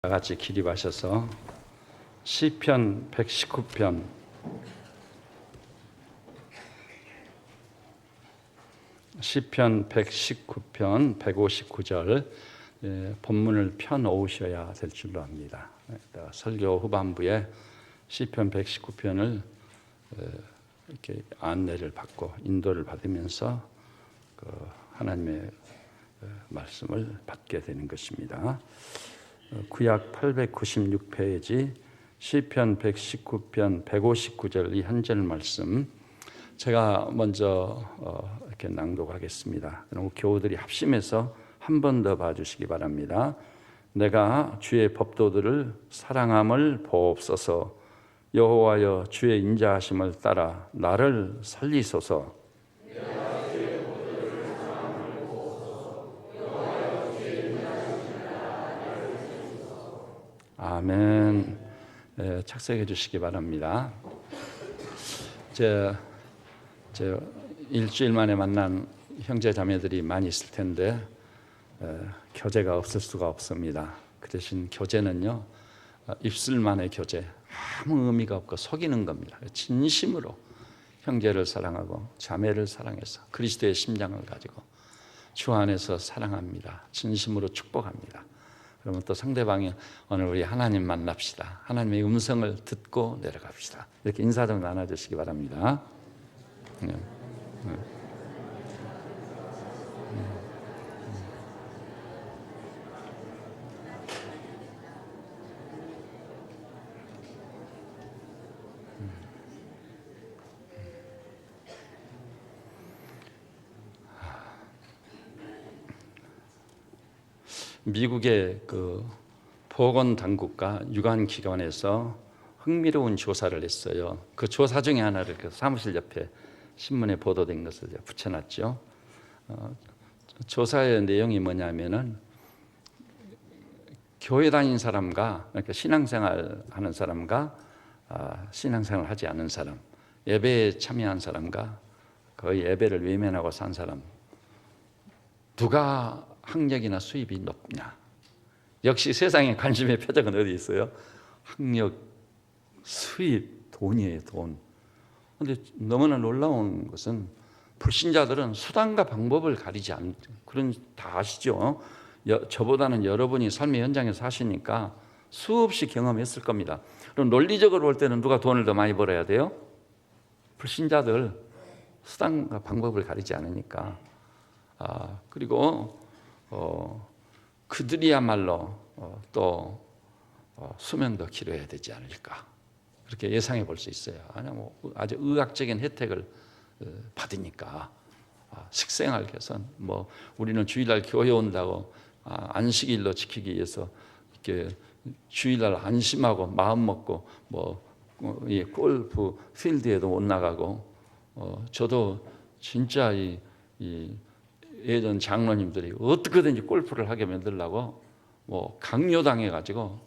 다 같이 기립하셔서 시편 119편 시편 119편 159절 본문을 펴놓으셔야 될 줄로 압니다. 설교 후반부에 시편 119편을 이렇게 안내를 받고 인도를 받으면서 하나님의 말씀을 받게 되는 것입니다. 구약 896페이지 시편 119편 159절 이 한 절 말씀 제가 먼저 이렇게 낭독하겠습니다. 그리고 교우들이 합심해서 한 번 더 봐주시기 바랍니다. 내가 주의 법도들을 사랑함을 보옵소서. 여호와여 주의 인자하심을 따라 나를 살리소서. 아멘. 착석해 주시기 바랍니다. 제 일주일 만에 만난 형제 자매들이 많이 있을 텐데 교제가 없을 수가 없습니다. 그 대신 교제는요, 입술만의 교제, 아무 의미가 없고 속이는 겁니다. 진심으로 형제를 사랑하고 자매를 사랑해서 그리스도의 심장을 가지고 주 안에서 사랑합니다. 진심으로 축복합니다. 그러면 또 상대방이 오늘 우리 하나님 만납시다. 하나님의 음성을 듣고 내려갑시다. 이렇게 인사 좀 나눠주시기 바랍니다. 미국의 보건당국과 유관기관에서 흥미로운 조사를 했어요. 그 조사 중에 하나를 사무실 옆에 신문에 보도된 것을 붙여놨죠. 조사의 내용이 뭐냐면은 교회 다닌 사람과 그러니까 신앙생활 하는 사람과 신앙생활 하지 않는 사람, 예배에 참여한 사람과 거의 예배를 외면하고 산 사람, 누가 학력이나 수입이 높냐? 역시 세상의 관심의 표적은 어디 있어요? 학력, 수입, 돈이에요, 돈. 그런데 너무나 놀라운 것은 불신자들은 수단과 방법을 가리지 않는, 그런 다 아시죠? 저보다는 여러분이 삶의 현장에 사시니까 수없이 경험했을 겁니다. 그럼 논리적으로 볼 때는 누가 돈을 더 많이 벌어야 돼요? 불신자들 수단과 방법을 가리지 않으니까. 그리고 그들이야말로 또 수명도 길어야 되지 않을까, 그렇게 예상해 볼 수 있어요. 아주 의학적인 혜택을 받으니까. 식생활 개선, 우리는 주일날 교회 온다고 안식일로 지키기 위해서 이렇게 주일날 안심하고 마음 먹고 이 골프 필드에도 못 나가고, 저도 진짜 이 예전 장로님들이 어떻게든지 골프를 하게 만들려고 강요당해 가지고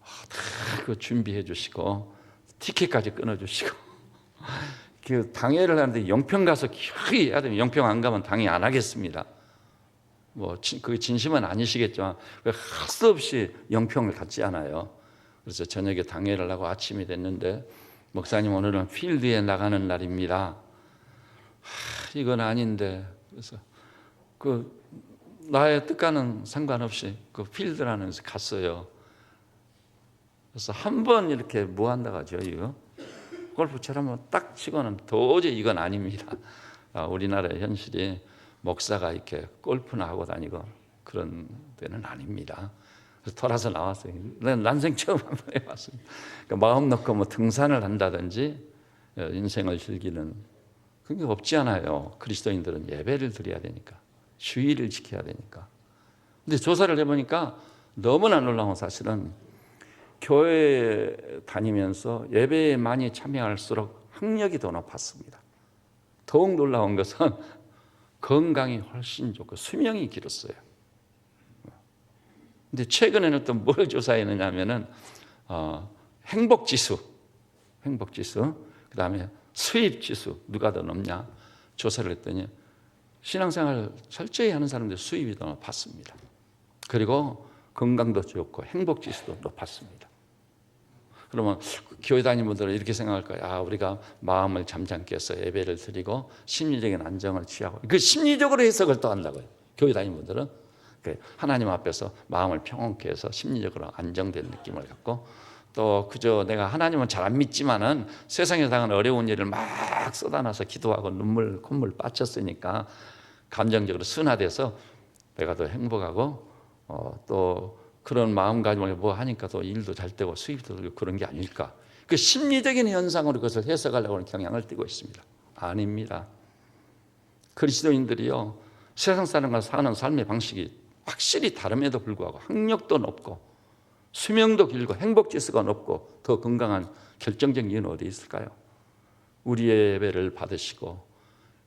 다 그 준비해 주시고 티켓까지 끊어 주시고 그 당회를 하는데 영평 가서 기어이 해야 되면 영평 안 가면 당회 안 하겠습니다. 그게 진심은 아니시겠지만 할 수 없이 영평을 갔지 않아요. 그래서 저녁에 당회를 하고 아침이 됐는데 목사님 오늘은 필드에 나가는 날입니다. 이건 아닌데, 그래서 나의 뜻과는 상관없이 그 필드라는 데서 갔어요. 그래서 한 번 이렇게 뭐 한다고 하죠, 이거? 골프처럼 딱 치고는 도저히 이건 아닙니다. 우리나라의 현실이 목사가 이렇게 골프나 하고 다니고 그런 데는 아닙니다. 그래서 돌아서 나왔어요. 난생 처음 한 번 해봤습니다. 그러니까 마음 놓고 등산을 한다든지 인생을 즐기는 그게 없지 않아요. 그리스도인들은 예배를 드려야 되니까. 주의를 지켜야 되니까. 근데 조사를 해보니까 너무나 놀라운 사실은 교회에 다니면서 예배에 많이 참여할수록 학력이 더 높았습니다. 더욱 놀라운 것은 건강이 훨씬 좋고 수명이 길었어요. 근데 최근에는 또 뭘 조사했느냐 하면은 행복지수, 그 다음에 수입지수 누가 더 높냐 조사를 했더니 신앙생활 철저히 하는 사람들 수입이 더 높았습니다. 그리고 건강도 좋고 행복 지수도 높았습니다. 그러면 교회 다니는 분들은 이렇게 생각할 거예요. 아, 우리가 마음을 잠잠게 해서 예배를 드리고 심리적인 안정을 취하고, 그 심리적으로 해석을 또 한다고요. 교회 다니는 분들은 하나님 앞에서 마음을 평온케 해서 심리적으로 안정된 느낌을 갖고, 또 그저 내가 하나님은 잘 안 믿지만은 세상에 당한 어려운 일을 막 쏟아놔서 기도하고 눈물 콧물 빠쳤으니까 감정적으로 순화돼서 내가 더 행복하고, 또 그런 마음가짐을 뭐 하니까 또 일도 잘 되고 수입도 들고 그런 게 아닐까. 그 심리적인 현상으로 그것을 해석하려고 하는 경향을 띠고 있습니다. 아닙니다. 그리스도인들이요, 세상 사람과 사는 삶의 방식이 확실히 다름에도 불구하고 학력도 높고 수명도 길고 행복 지수가 높고 더 건강한 결정적인 이유는 어디 있을까요? 우리의 예배를 받으시고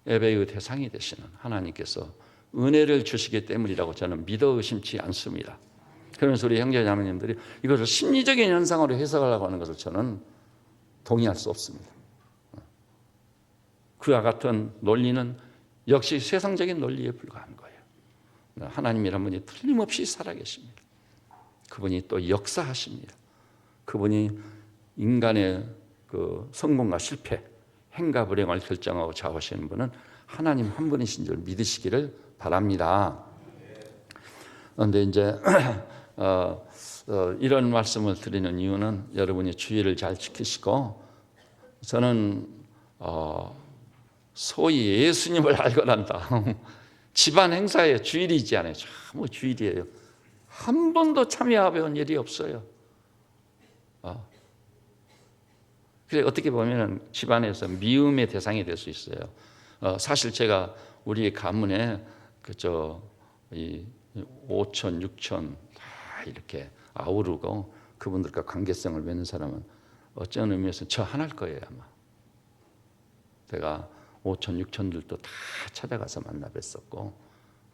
예배의 대상이 되시는 하나님께서 은혜를 주시기 때문이라고 저는 믿어 의심치 않습니다. 그러면서 우리 형제자매님들이 이것을 심리적인 현상으로 해석하려고 하는 것을 저는 동의할 수 없습니다. 그와 같은 논리는 역시 세상적인 논리에 불과한 거예요. 하나님이란 분이 틀림없이 살아계십니다. 그분이 또 역사하십니다. 그분이 인간의 그 성공과 실패, 행과 불행을 결정하고 좌우하시는 분은 하나님 한 분이신 줄 믿으시기를 바랍니다. 그런데 이제 이런 말씀을 드리는 이유는 여러분이 주의를 잘 지키시고, 저는 소위 예수님을 알고 난다. 집안 행사에 주일이지 않아요. 뭐 주일이에요. 한 번도 참여해 본 일이 없어요. 그래서 어떻게 보면 집안에서 미움의 대상이 될 수 있어요. 사실 제가 우리 가문에 이 5천, 6천 다 이렇게 아우르고 그분들과 관계성을 맺는 사람은 어쩐 의미에서 저 하나일 거예요, 아마. 제가 5천, 6천들도 다 찾아가서 만나 뵀었고,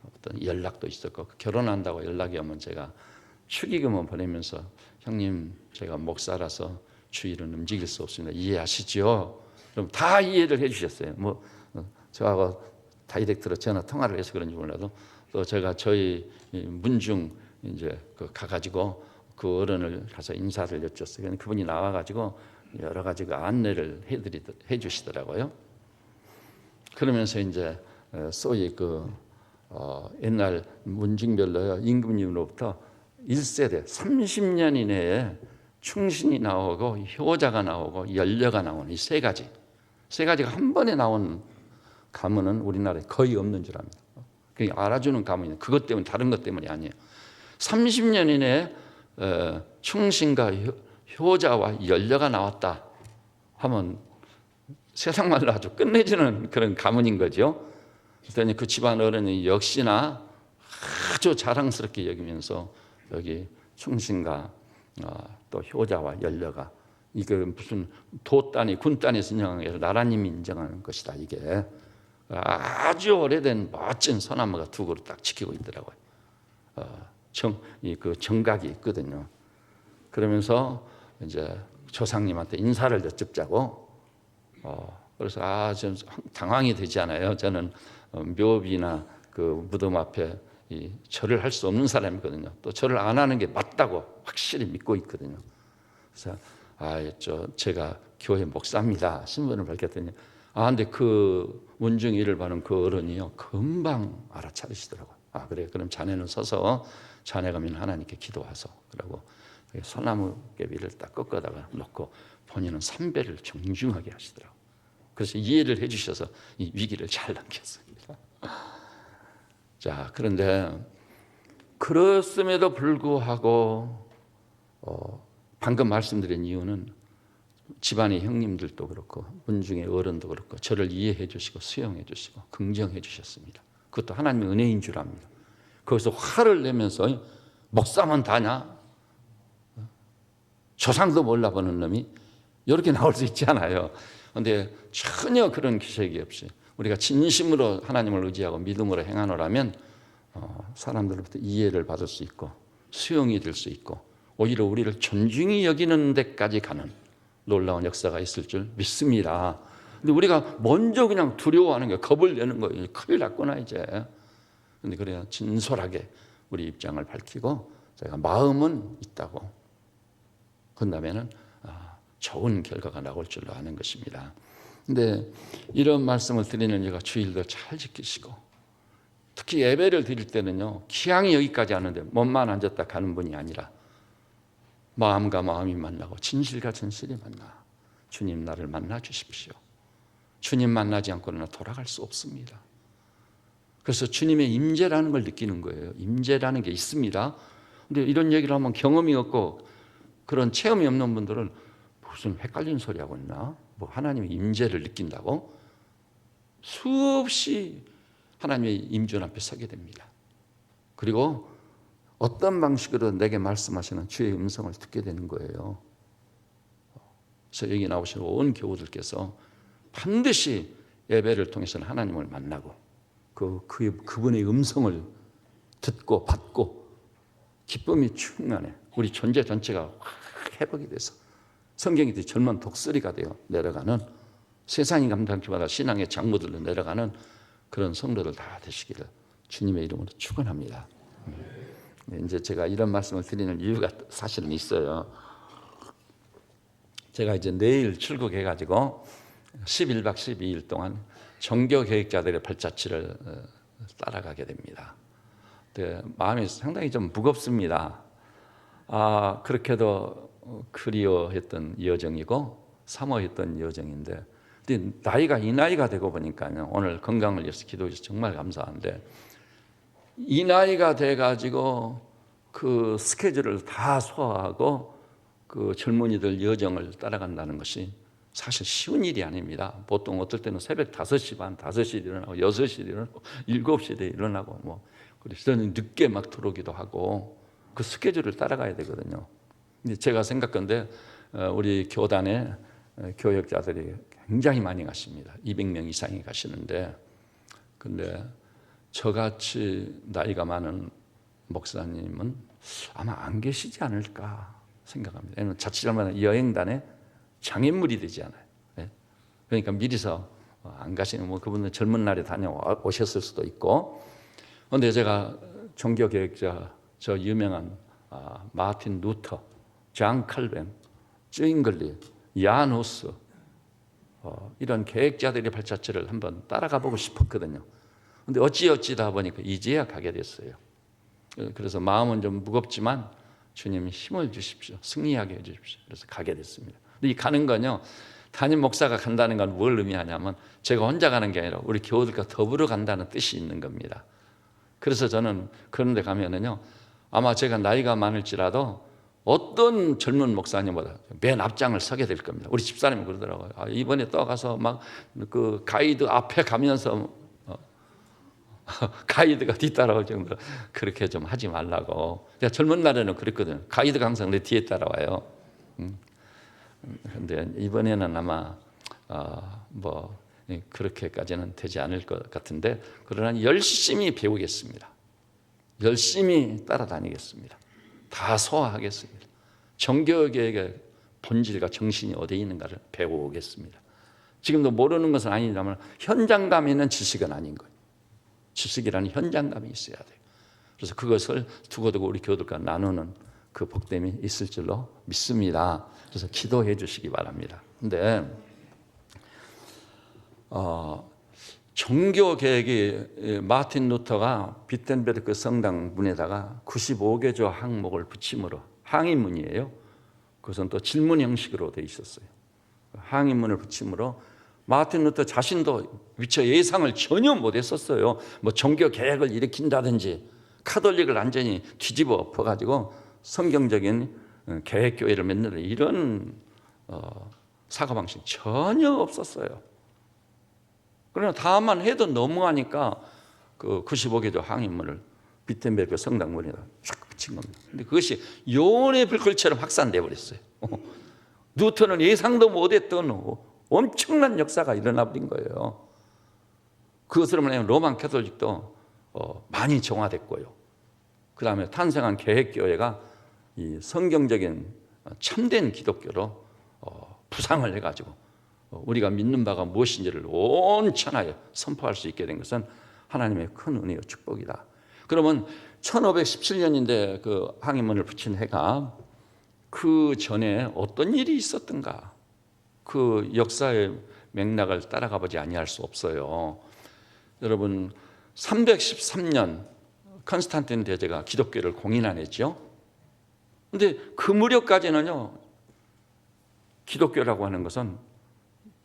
어떤 연락도 있었고, 결혼한다고 연락이 오면 제가 축의금을 보내면서 형님, 제가 목사라서 주일은 움직일 수 없습니다. 이해하시죠? 그럼 다 이해를 해주셨어요. 뭐 저하고 다이렉트로 전화 통화를 해서 그런지 몰라도, 또 제가 저희 문중 이제 가가지고 그 어른을 가서 인사를 여쭸어요. 그분이 나와가지고 여러 가지 안내를 해주시더라고요. 그러면서 이제 소위 옛날 문중별로 임금님으로부터 1세대 30년 이내에 충신이 나오고 효자가 나오고 연려가 나오는 이 세 가지가 한 번에 나온 가문은 우리나라에 거의 없는 줄 압니다. 알아주는 가문이 그것 때문에, 다른 것 때문이 아니에요. 30년 이내에 충신과 효자와 연려가 나왔다 하면 세상 말로 아주 끝내주는 그런 가문인 거죠. 그랬더니 그 집안 어른이 역시나 아주 자랑스럽게 여기면서 여기 충신과 또 효자와 연려가 이게 무슨 도단이 군단에서 인정하는 게 아니라 나라님이 인정하는 것이다. 이게 아주 오래된 멋진 소나무가 두 그루 딱 지키고 있더라고요. 그 정각이 있거든요. 그러면서 이제 조상님한테 인사를 여쭙자고. 그래서 좀 당황이 되지 않아요. 저는 묘비나 그 무덤 앞에 절을 할 수 없는 사람이거든요. 또 절을 안 하는 게 맞다고 확실히 믿고 있거든요. 그래서 제가 교회 목사입니다. 신분을 밝혔더니 근데 그 문중일을 받은 그 어른이요 금방 알아차리시더라고요. 그래, 그럼 자네는 서서 자네가 믿는 하나님께 기도하소. 그러고 소나무 개비를 딱 꺾어다가 놓고 본인은 삼배를 정중하게 하시더라고요. 그래서 이해를 해주셔서 이 위기를 잘 넘겼습니다. 자, 그런데 그렇음에도 불구하고 방금 말씀드린 이유는 집안의 형님들도 그렇고 문중의 어른도 그렇고 저를 이해해 주시고 수용해 주시고 긍정해 주셨습니다. 그것도 하나님의 은혜인 줄 압니다. 거기서 화를 내면서 목사만 다냐? 조상도 몰라보는 놈이 이렇게 나올 수 있지 않아요. 그런데 전혀 그런 기색이 없이 우리가 진심으로 하나님을 의지하고 믿음으로 행하노라면 사람들로부터 이해를 받을 수 있고 수용이 될 수 있고 오히려 우리를 존중히 여기는 데까지 가는 놀라운 역사가 있을 줄 믿습니다. 근데 우리가 먼저 그냥 두려워하는 거예요. 겁을 내는 거예요. 큰일 났구나 이제. 근데 그래야 진솔하게 우리 입장을 밝히고 제가 마음은 있다고 그다음에는 좋은 결과가 나올 줄로 아는 것입니다. 근데 이런 말씀을 드리는 이유가 주일도 잘 지키시고 특히 예배를 드릴 때는요 기왕이 여기까지 하는데 몸만 앉았다 가는 분이 아니라 마음과 마음이 만나고 진실과 진실이 만나 주님 나를 만나 주십시오. 주님 만나지 않고는 돌아갈 수 없습니다. 그래서 주님의 임재라는 걸 느끼는 거예요. 임재라는 게 있습니다. 근데 이런 얘기를 하면 경험이 없고 그런 체험이 없는 분들은 무슨 헷갈리는 소리 하고 있나? 뭐 하나님의 임재를 느낀다고? 수없이 하나님의 임재 앞에 서게 됩니다. 그리고 어떤 방식으로 내게 말씀하시는 주의 음성을 듣게 되는 거예요. 그래서 여기 나오신 온 교우들께서 반드시 예배를 통해서는 하나님을 만나고 그분의 음성을 듣고 받고 기쁨이 충만해 우리 존재 전체가 확 회복이 돼서 성경이 젊은 독수리가 되어 내려가는 세상이 감당치 못할 신앙의 장무들로 내려가는 그런 성도들 다 되시기를 주님의 이름으로 축원합니다. 이제 제가 이런 말씀을 드리는 이유가 사실은 있어요. 제가 이제 내일 출국해가지고 11박 12일 동안 종교개혁자들의 발자취를 따라가게 됩니다. 마음이 상당히 좀 무겁습니다. 그렇게도 그리워했던 여정이고 사모했던 여정인데 근데 나이가 이 나이가 되고 보니까요 오늘 건강을 위해서 기도해 주셔서 정말 감사한데 이 나이가 돼가지고 그 스케줄을 다 소화하고 그 젊은이들 여정을 따라간다는 것이 사실 쉬운 일이 아닙니다. 보통 어떨 때는 새벽 5시 반, 5시에 일어나고 6시에 일어나고 7시에 일어나고 뭐 그래서 저는 늦게 막 들어오기도 하고 그 스케줄을 따라가야 되거든요. 근데 제가 생각건데 우리 교단에 교역자들이 굉장히 많이 가십니다. 200명 이상이 가시는데 근데 저같이 나이가 많은 목사님은 아마 안 계시지 않을까 생각합니다. 왜냐하면 자칫 잘못하면 여행단에 장애물이 되지 않아요. 그러니까 미리서 안 가시는 뭐 그분은 젊은 날에 다녀오셨을 수도 있고 그런데 제가 종교개혁자 저 유명한 마틴 루터, 장 칼빈, 쯔잉글리, 얀 후스 이런 개혁자들의 발자취를 한번 따라가 보고 싶었거든요. 그런데 어찌다 보니까 이제야 가게 됐어요. 그래서 마음은 좀 무겁지만 주님 힘을 주십시오. 승리하게 해주십시오. 그래서 가게 됐습니다. 근데 이 가는 건요. 담임 목사가 간다는 건 뭘 의미하냐면 제가 혼자 가는 게 아니라 우리 교우들과 더불어 간다는 뜻이 있는 겁니다. 그래서 저는 그런 데 가면은요. 아마 제가 나이가 많을지라도 어떤 젊은 목사님보다 맨 앞장을 서게 될 겁니다. 우리 집사님이 그러더라고요. 이번에 떠가서 막 그 가이드 앞에 가면서 가이드가 뒤따라올 정도로 그렇게 좀 하지 말라고. 제가 젊은 날에는 그랬거든요. 가이드가 항상 내 뒤에 따라와요. 그런데 이번에는 아마 뭐 그렇게까지는 되지 않을 것 같은데 그러나 열심히 배우겠습니다. 열심히 따라다니겠습니다. 다 소화하겠습니다. 종교개혁의 본질과 정신이 어디에 있는가를 배워오겠습니다. 지금도 모르는 것은 아니지만 현장감 있는 지식은 아닌 거예요. 지식이라는 현장감이 있어야 돼요. 그래서 그것을 두고두고 우리 교우들과 나누는 그 복됨이 있을 줄로 믿습니다. 그래서 기도해 주시기 바랍니다. 근데 종교개혁이 마틴 루터가 비텐베르크 성당 문에다가 95개조 항목을 붙임으로 항의문이에요. 그것은 또 질문 형식으로 되어 있었어요. 항의문을 붙임으로 마틴 루터 자신도 미처 예상을 전혀 못했었어요. 뭐 종교개혁을 일으킨다든지 카톨릭을 완전히 뒤집어 엎어가지고 성경적인 개혁교회를 만드는 이런 사고방식 전혀 없었어요. 그러나 다만 해도 너무하니까 그 95개조 항의문을 비텐베르크 성당문에다 쫙 붙인 겁니다. 근데 그것이 요원의 불꽃처럼 확산돼 버렸어요. 루터는 예상도 못했던 엄청난 역사가 일어나 버린 거예요. 그것으로 말하면 로만 캐톨릭도 많이 정화됐고요. 그 다음에 탄생한 개혁교회가 이 성경적인 참된 기독교로 부상을 해가지고 우리가 믿는 바가 무엇인지를 온 천하에 선포할 수 있게 된 것은 하나님의 큰 은혜와 축복이다. 그러면 1517년인데 그 항해문을 붙인 해가 그 전에 어떤 일이 있었던가? 그 역사의 맥락을 따라가 보지 아니할 수 없어요. 여러분 313년 컨스탄틴 대제가 기독교를 공인하냈죠. 근데 그 무렵까지는요, 기독교라고 하는 것은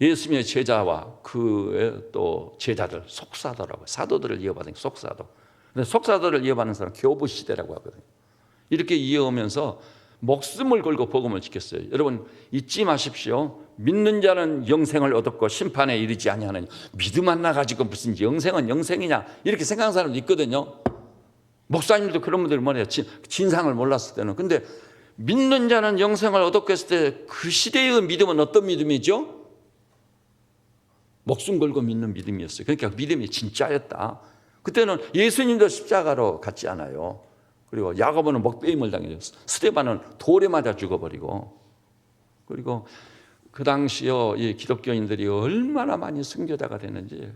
예수님의 제자와 그의 또 제자들, 속사도라고, 사도들을 이어받은 속사도. 근데 속사도를 이어받는 사람 교부 시대라고 하거든요. 이렇게 이어오면서 목숨을 걸고 복음을 지켰어요. 여러분 잊지 마십시오. 믿는 자는 영생을 얻었고 심판에 이르지 아니하느니. 믿음 하나 가지고 무슨 영생은 영생이냐 이렇게 생각하는 사람도 있거든요. 목사님도 그런 분들 뭐래요. 진상을 몰랐을 때는. 근데 믿는 자는 영생을 얻었고 했을 때 그 시대의 믿음은 어떤 믿음이죠? 목숨 걸고 믿는 믿음이었어요. 그러니까 믿음이 진짜였다. 그때는 예수님도 십자가로 갔지 않아요. 그리고 야고보는 목베임을 당했어요. 스데반은 돌에 맞아 죽어버리고. 그리고 그 당시요, 이 기독교인들이 얼마나 많이 순교자가 됐는지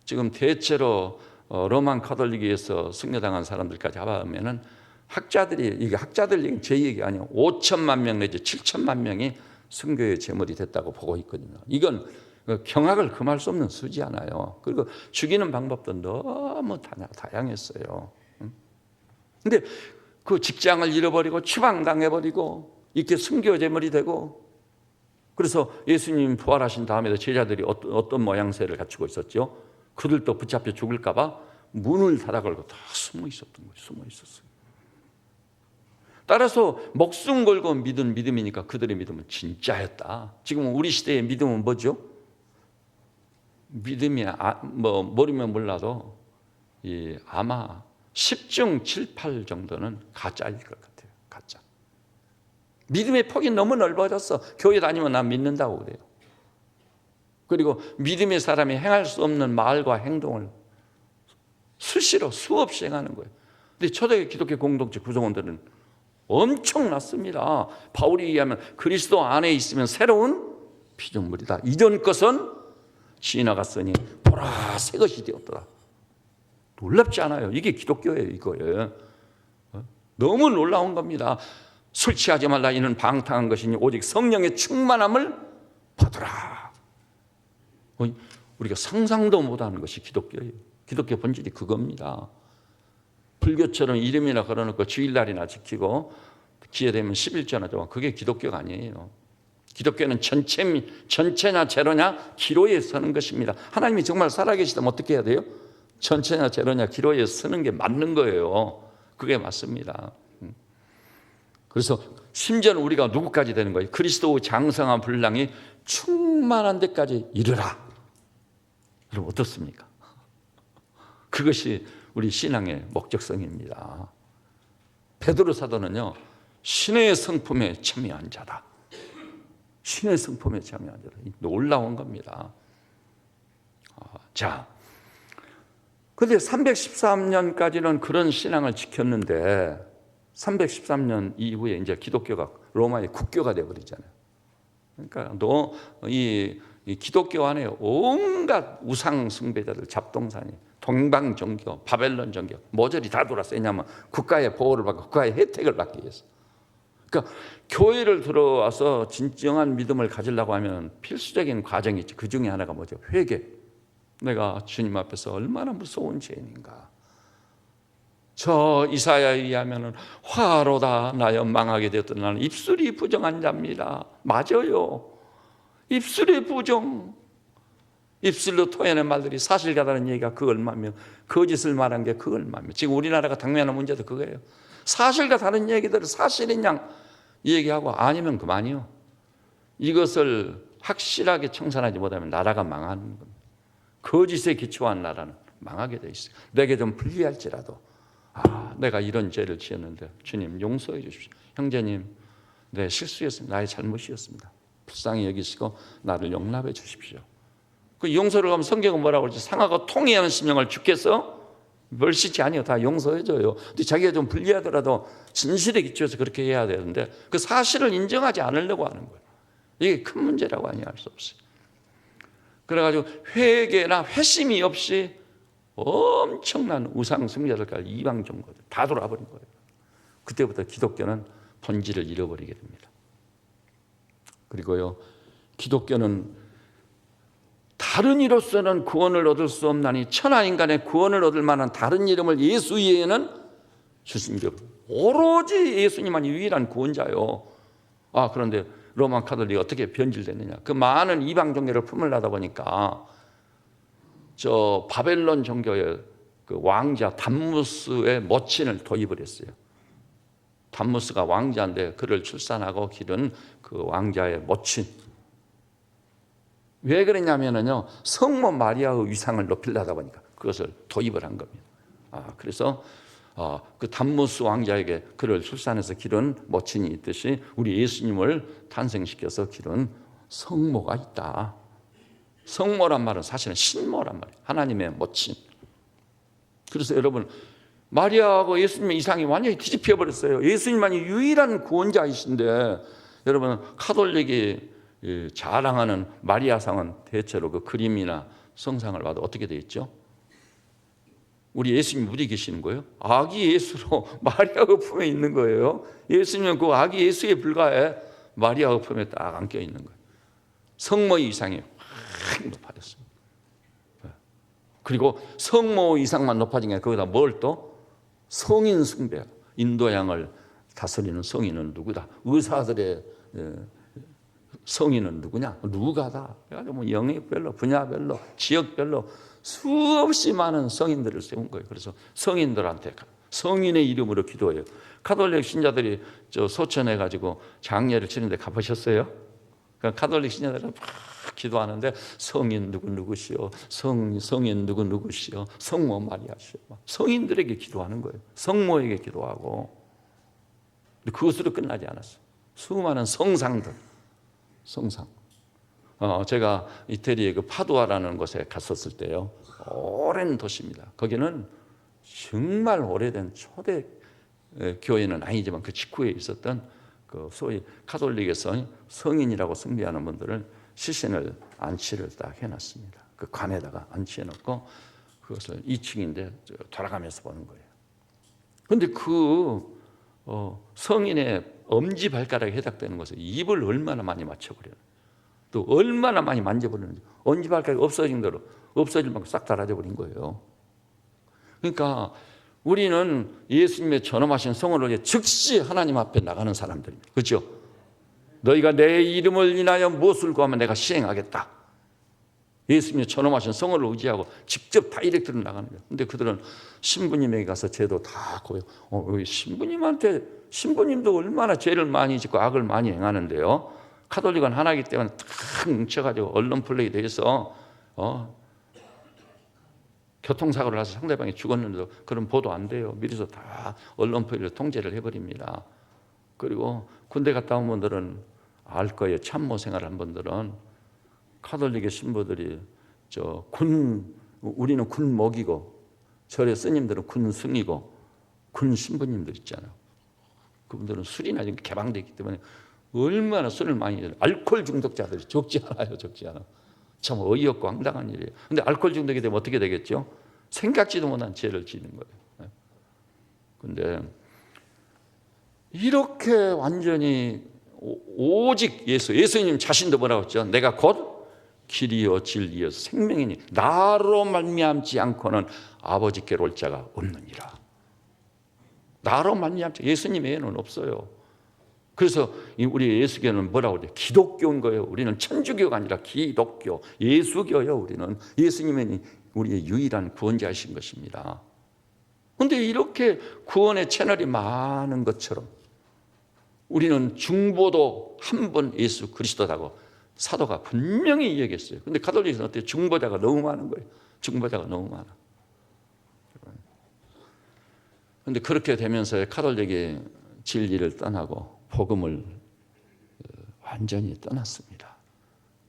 지금 대체로 로만 카톨릭에서 순교당한 사람들까지 합하면은 학자들이, 이게 학자들 얘기, 제 얘기 아니에요. 5천만 명 내지 7천만 명이 순교의 제물이 됐다고 보고 있거든요. 이건 경악을 금할 수 없는 수지 않아요. 그리고 죽이는 방법도 너무 다양했어요. 근데 그 직장을 잃어버리고 추방당해버리고 이렇게 순교 제물이 되고, 그래서 예수님 부활하신 다음에도 제자들이 어떤 모양새를 갖추고 있었죠? 그들도 붙잡혀 죽을까 봐 문을 닫아 걸고 다 숨어 있었던 거예요. 숨어 있었어요. 따라서 목숨 걸고 믿은 믿음이니까 그들의 믿음은 진짜였다. 지금 우리 시대의 믿음은 뭐죠? 믿음이 모르면 몰라도 아마 10중 7, 8 정도는 가짜일 것 같아요. 가짜. 믿음의 폭이 너무 넓어졌어. 교회 다니면 난 믿는다고 그래요. 그리고 믿음의 사람이 행할 수 없는 말과 행동을 수시로 수없이 행하는 거예요. 근데 초대의 기독교 공동체 구성원들은 엄청났습니다. 바울이 얘기하면 그리스도 안에 있으면 새로운 피조물이다. 이전 것은 지나갔으니 보라 새 것이 되었더라. 놀랍지 않아요? 이게 기독교예요. 이거예요. 너무 놀라운 겁니다. 술 취하지 말라 이는 방탕한 것이니 오직 성령의 충만함을 받으라. 우리가 상상도 못하는 것이 기독교예요. 기독교 본질이 그겁니다. 불교처럼 이름이나 걸어놓고 주일날이나 지키고 기회되면 11조나 줘. 그게 기독교가 아니에요. 기독교는 전체냐 제로냐 기로에 서는 것입니다. 하나님이 정말 살아계시다면 어떻게 해야 돼요? 전체냐 제로냐 기로에 서는 게 맞는 거예요. 그게 맞습니다. 그래서 심지어는 우리가 누구까지 되는 거예요? 그리스도의 장성한 분량이 충만한 데까지 이르라. 여러분 어떻습니까? 그것이 우리 신앙의 목적성입니다. 베드로 사도는요, 신의 성품에 참여한 자다. 신의 성품에 참여한 자다. 놀라운 겁니다. 자, 그런데 313년까지는 그런 신앙을 지켰는데 313년 이후에 이제 기독교가 로마의 국교가 되어버리잖아요. 그러니까 이 기독교 안에 온갖 우상 숭배자들, 잡동사니, 동방 종교, 바벨론 종교 모조리 다 돌았어요. 왜냐하면 국가의 보호를 받고 국가의 혜택을 받기 위해서. 그러니까 교회를 들어와서 진정한 믿음을 가지려고 하면 필수적인 과정이 있지. 그 중에 하나가 뭐죠? 회개. 내가 주님 앞에서 얼마나 무서운 죄인인가. 저 이사야에 의하면 화로다 나여 망하게 되었던 나는 입술이 부정한 자입니다. 맞아요. 입술의 부정. 입술로 토해낸 말들이 사실 같다는 얘기가 그 얼마며 거짓을 말한 게 그 얼마며 지금 우리나라가 당면한 문제도 그거예요. 사실과 다른 얘기들을 사실인 양 얘기하고 아니면 그만이요. 이것을 확실하게 청산하지 못하면 나라가 망하는 겁니다. 거짓에 기초한 나라는 망하게 돼 있어요. 내게 좀 불리할지라도 내가 이런 죄를 지었는데 주님 용서해 주십시오. 형제님 내 실수였습니다. 나의 잘못이었습니다. 불쌍히 여기시고 나를 용납해 주십시오. 그 용서를 하면 성경은 뭐라고 그러지? 상하고 통회하는 심령을 주께서 멸시치 아니요 다 용서해줘요. 근데 자기가 좀 불리하더라도 진실에 기초해서 그렇게 해야 되는데 그 사실을 인정하지 않으려고 하는 거예요. 이게 큰 문제라고 아니할 수 없어요. 그래가지고 회개나 회심이 없이 엄청난 우상 숭배자들까지 이방 종교들 다 돌아버린 거예요. 그때부터 기독교는 본질을 잃어버리게 됩니다. 그리고요, 기독교는 다른 이로서는 구원을 얻을 수 없나니 천하 인간의 구원을 얻을 만한 다른 이름을 예수 외에는 주신 게 없어요. 오로지 예수님만이 유일한 구원자요. 그런데 로마 카톨릭이 어떻게 변질됐느냐? 그 많은 이방 종교를 품으려다 보니까 저 바벨론 종교의 그 왕자 담무스의 모친을 도입을 했어요. 담무스가 왕자인데 그를 출산하고 기른 그 왕자의 모친. 왜 그러냐면요, 성모 마리아의 위상을 높이려다 보니까 그것을 도입을 한 겁니다. 그래서 그 담무스 왕자에게 그를 출산해서 기른 모친이 있듯이 우리 예수님을 탄생시켜서 기른 성모가 있다. 성모란 말은 사실은 신모란 말이에요. 하나님의 모친. 그래서 여러분, 마리아하고 예수님의 이상이 완전히 뒤집혀 버렸어요. 예수님만이 유일한 구원자이신데, 여러분, 카톨릭이 자랑하는 마리아상은 대체로 그 그림이나 성상을 봐도 어떻게 되어 있죠? 우리 예수님 어디 계시는 거예요? 아기 예수로 마리아의 품에 있는 거예요. 예수님은 그 아기 예수에 불과해 마리아의 품에 딱 안겨 있는 거예요. 성모의 이상이 확 높아졌습니다. 그리고 성모 이상만 높아진 게 거기다 뭘 또? 성인 숭배. 인도양을 다스리는 성인은 누구다? 의사들의 성인은 누구냐? 누가다. 그래가지고 뭐 영역별로, 분야별로, 지역별로 수없이 많은 성인들을 세운 거예요. 그래서 성인들한테 성인의 이름으로 기도해요. 카톨릭 신자들이 저 소천해 가지고 장례를 치는데 가보셨어요? 그러니까 카톨릭 신자들은 막 기도하는데 성인 누구시오, 성인 누구시오, 성모 마리아시오. 성인들에게 기도하는 거예요. 성모에게 기도하고. 근데 그것으로 끝나지 않았어요. 수많은 성상들, 성상. 제가 이태리의 그 파두아라는 곳에 갔었을 때요, 오랜 도시입니다. 거기는 정말 오래된 초대 교회는 아니지만 그 직후에 있었던 그 소위 카톨릭에서 성인이라고 숭배하는 분들을 시신을 안치를 딱 해놨습니다. 그 관에다가 안치해놓고 그것을 2층인데 돌아가면서 보는 거예요. 그런데 그 성인의 엄지 발가락에 해당되는 것을 입을 얼마나 많이 맞춰버려요. 또 얼마나 많이 만져버리는지. 엄지 발가락이 없어진 대로 없어질 만큼 싹 달아져 버린 거예요. 그러니까 우리는 예수님의 전험하신 성을 위해 즉시 하나님 앞에 나가는 사람들입니다. 그렇죠? 너희가 내 이름을 인하여 무엇을 구하면 내가 시행하겠다. 예수님의 전험하신 성을 의지하고 직접 다이렉트로 나가는 거예요. 근데 그들은 신부님에게 가서 죄도 다 고요. 신부님도 얼마나 죄를 많이 짓고 악을 많이 행하는데요. 카톨릭은 하나이기 때문에 탁 뭉쳐가지고 언론 플레이 돼서 교통사고를 해서 상대방이 죽었는데도 그런 보도 안 돼요. 미리서 다 언론 플레이를 통제를 해버립니다. 그리고 군대 갔다 온 분들은 알 거예요. 참모 생활한 분들은 카톨릭의 신부들이 우리는 군 목이고 절의 스님들은 군 승이고 군 신부님들 있잖아요. 그분들은 술이나 이런 게 개방되어 있기 때문에 얼마나 술을 많이 해요. 알코올 중독자들이 적지 않아요. 참 어이없고 황당한 일이에요. 근데 알코올 중독이 되면 어떻게 되겠죠? 생각지도 못한 죄를 지는 거예요. 근데 이렇게 완전히 오직 예수님 자신도 뭐라고 했죠? 내가 곧 길이요 진리요 생명이니 나로 말미암지 않고는 아버지께로 올 자가 없느니라. 나로 말미암지 예수님 외에는 없어요. 그래서 우리 예수교는 뭐라고 그래요? 기독교인 거예요. 우리는 천주교가 아니라 기독교, 예수교예요. 우리는 예수님이 우리의 유일한 구원자이신 것입니다. 그런데 이렇게 구원의 채널이 많은 것처럼 우리는 중보도 한 분 예수 그리스도라고 사도가 분명히 이야기했어요. 그런데 가톨릭은 어때요? 중보자가 너무 많은 거예요. 중보자가 너무 많아. 그런데 그렇게 되면서 가톨릭이 진리를 떠나고 복음을 완전히 떠났습니다.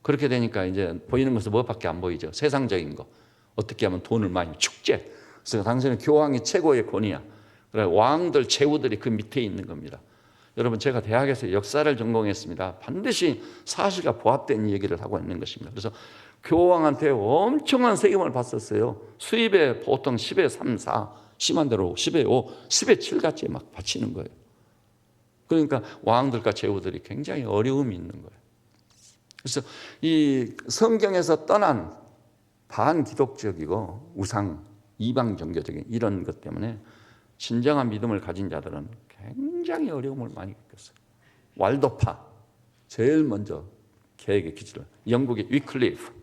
그렇게 되니까 이제 보이는 것은 뭐밖에 안 보이죠. 세상적인 거. 어떻게 하면 돈을 많이 축제. 그래서 당신은 교황이 최고의 권위야. 그래 왕들, 제후들이 그 밑에 있는 겁니다. 여러분 제가 대학에서 역사를 전공했습니다. 반드시 사실과 부합된 얘기를 하고 있는 것입니다. 그래서 교황한테 엄청난 세금을 받았어요. 수입에 보통 10의 3, 4, 심한 대로 10의 5, 10의 7같이 막 바치는 거예요. 그러니까 왕들과 제후들이 굉장히 어려움이 있는 거예요. 그래서 이 성경에서 떠난 반기독적이고 우상, 이방 종교적인 이런 것 때문에 진정한 믿음을 가진 자들은 굉장히 어려움을 많이 겪었어요. 왈도파, 제일 먼저 개혁의 기초를, 영국의 위클리프,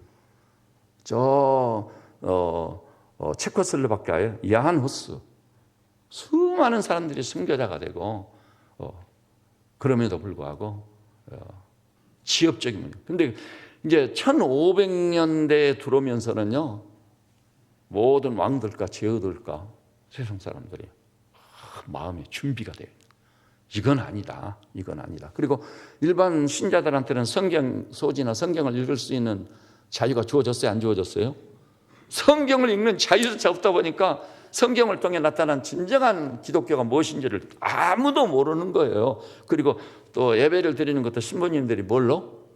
체코슬로바키아의 야한 후스, 수많은 사람들이 순교자가 되고 그럼에도 불구하고 지역적인 문제. 근데 이제 1500년대에 들어오면서는요, 모든 왕들과 제후들과 세상 사람들이 마음의 준비가 돼요. 이건 아니다. 이건 아니다. 그리고 일반 신자들한테는 성경 소지나 성경을 읽을 수 있는 자유가 주어졌어요? 안 주어졌어요? 성경을 읽는 자유조차 없다 보니까 성경을 통해 나타난 진정한 기독교가 무엇인지를 아무도 모르는 거예요. 그리고 또 예배를 드리는 것도 신부님들이 뭘로?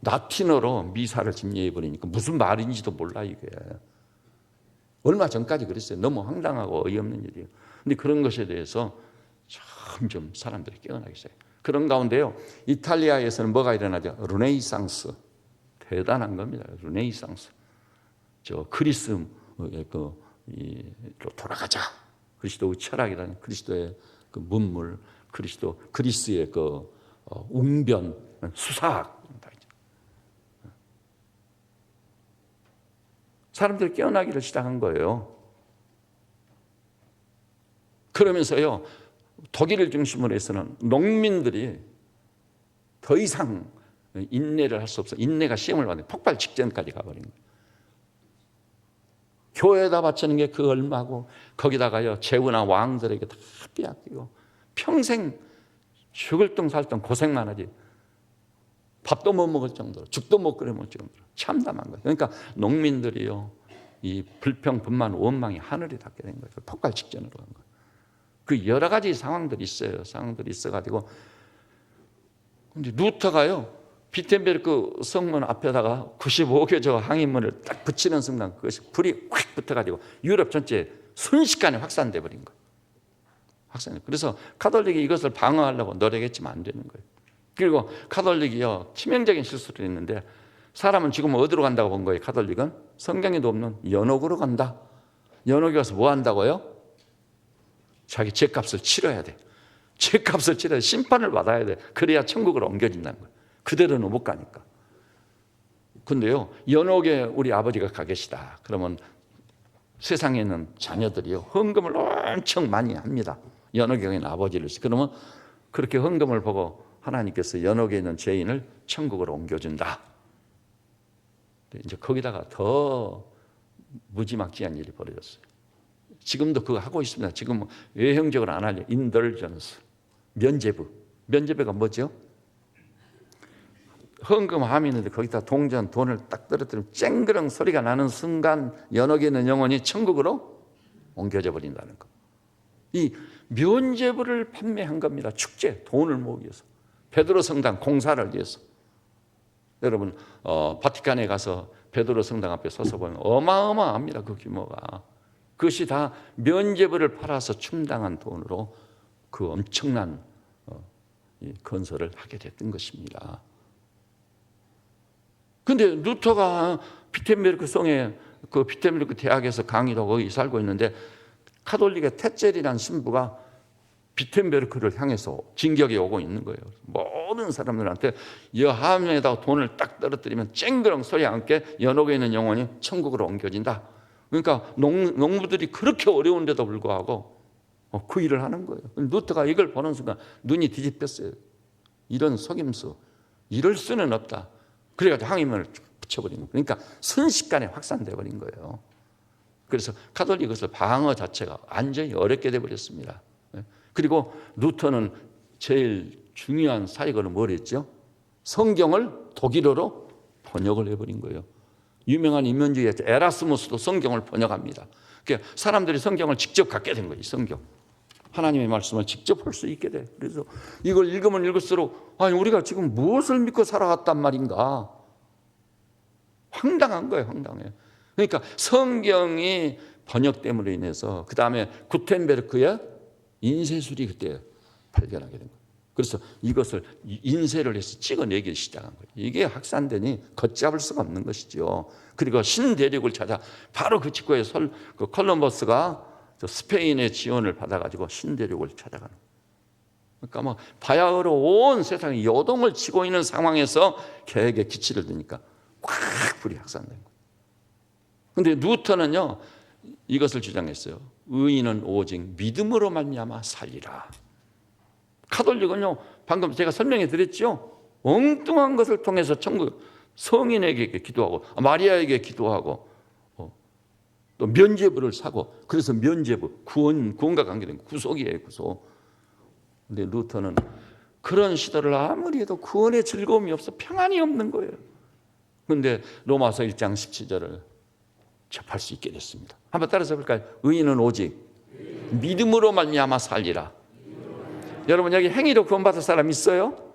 라틴어로 미사를 집례해버리니까 무슨 말인지도 몰라 이게. 얼마 전까지 그랬어요. 너무 황당하고 어이없는 일이에요. 근데 그런 것에 대해서 점점 사람들이 깨어나기 시작해요. 그런 가운데요, 이탈리아에서는 뭐가 일어나죠? 르네상스. 대단한 겁니다. 르네상스. 그리스로 돌아가자. 그리스도의 철학이라는 그리스도의 그 문물, 그리스의 그 웅변, 수사학. 사람들이 깨어나기를 시작한 거예요. 그러면서요, 독일을 중심으로 해서는 농민들이 더 이상 인내를 할 수 없어. 인내가 시험을 받는 폭발 직전까지 가버린 거예요. 교회에다 바치는 게 그 얼마고, 거기다가요 제후나 왕들에게 다 빼앗기고 평생 죽을 둥 살 둥 고생만 하지 밥도 못 먹을 정도로, 죽도 못 끓여 먹을 정도로 참담한 거예요. 그러니까 농민들이요, 이 불평, 분만, 원망이 하늘이 닿게 된 거예요. 폭발 직전으로 간 거예요. 그 여러 가지 상황들이 있어요. 상황들이 있어가지고, 근데 루터가요, 비텐베르크 성문 앞에다가 95개 저 항인문을 딱 붙이는 순간 그것이 불이 확 붙어가지고 유럽 전체에 순식간에 확산돼 버린 거예요. 그래서 카톨릭이 이것을 방어하려고 노력했지만 안 되는 거예요. 그리고 카톨릭이요, 치명적인 실수를 했는데, 사람은 지금 어디로 간다고 본 거예요? 카톨릭은 성경에도 없는 연옥으로 간다. 연옥에 가서 뭐 한다고요? 자기 죄값을 치러야 돼. 죄값을 치러야 돼. 심판을 받아야 돼. 그래야 천국으로 옮겨진다는 거예요. 그대로는 못 가니까. 근데요, 연옥에 우리 아버지가 가 계시다. 그러면 세상에 있는 자녀들이요, 헌금을 엄청 많이 합니다. 연옥에 있는 아버지를. 그러면 그렇게 헌금을 보고 하나님께서 연옥에 있는 죄인을 천국으로 옮겨준다. 이제 거기다가 더 무지막지한 일이 벌어졌어요. 지금도 그거 하고 있습니다. 지금 외형적으로 안 하려. 인덜전스, 면죄부. 면죄부가 뭐죠? 헌금함이 있는데 거기다 동전, 돈을 딱 떨어뜨리면 쨍그렁 소리가 나는 순간 연옥에 있는 영혼이 천국으로 옮겨져 버린다는 거. 이 면죄부를 판매한 겁니다. 축제, 돈을 모으기 위해서. 베드로 성당 공사를 위해서. 여러분, 바티칸에 가서 베드로 성당 앞에 서서 보면 어마어마합니다. 그 규모가. 그것이 다 면죄부를 팔아서 충당한 돈으로 그 엄청난 건설을 하게 됐던 것입니다. 근데 루터가 비텐베르크 성에, 그 비텐베르크 대학에서 강의도 거기 살고 있는데, 카톨릭의 테첼이라는 신부가 비텐베르크를 향해서 진격에 오고 있는 거예요. 모든 사람들한테 여함에다가 돈을 딱 떨어뜨리면 쨍그렁 소리 함께 연옥에 있는 영혼이 천국으로 옮겨진다. 그러니까 농부들이 그렇게 어려운데도 불구하고 그 일을 하는 거예요. 루터가 이걸 보는 순간 눈이 뒤집혔어요. 이런 속임수, 이럴 수는 없다. 그래가지고 항의문을 붙여버린 거예요. 그러니까 순식간에 확산돼 버린 거예요. 그래서 카톨릭 것을 방어 자체가 완전히 어렵게 돼버렸습니다. 그리고 루터는 제일 중요한 사역을 뭘 했죠? 성경을 독일어로 번역을 해버린 거예요. 유명한 인문주의자 에라스무스도 성경을 번역합니다. 그러니까 사람들이 성경을 직접 갖게 된 거예요. 성경, 하나님의 말씀을 직접 볼 수 있게 돼. 그래서 이걸 읽으면 읽을수록, 아니 우리가 지금 무엇을 믿고 살아왔단 말인가? 황당한 거예요, 황당해요. 그러니까 성경이 번역됨으로 인해서 그 다음에 구텐베르크의 인쇄술이 그때 발견하게 된 거예요. 그래서 이것을 인쇄를 해서 찍어내기 시작한 거예요. 이게 확산되니 걷잡을 수가 없는 것이죠. 그리고 신대륙을 찾아 바로 그 직후에 그 콜럼버스가 스페인의 지원을 받아가지고 신대륙을 찾아가는 거예요. 그러니까 뭐 바야흐로 온 세상이 요동을 치고 있는 상황에서 계획에 기치를 드니까 꽉 불이 확산된 거예요. 그런데 루터는요 이것을 주장했어요. 의인은 오직 믿음으로 말미암아 살리라. 카톨릭은요 방금 제가 설명해 드렸죠. 엉뚱한 것을 통해서 천국 성인에게 기도하고 마리아에게 기도하고 또 면죄부를 사고 그래서 면죄부 구원과 관계된 구속이에요. 구속. 근데 루터는 그런 시도를 아무리 해도 구원의 즐거움이 없어 평안이 없는 거예요. 그런데 로마서 1장 17절을 접할 수 있게 됐습니다. 한번 따라서 볼까요? 의인은 오직 믿음으로 말미암아 살리라. 여러분 여기 행위로 구원받을 사람 있어요?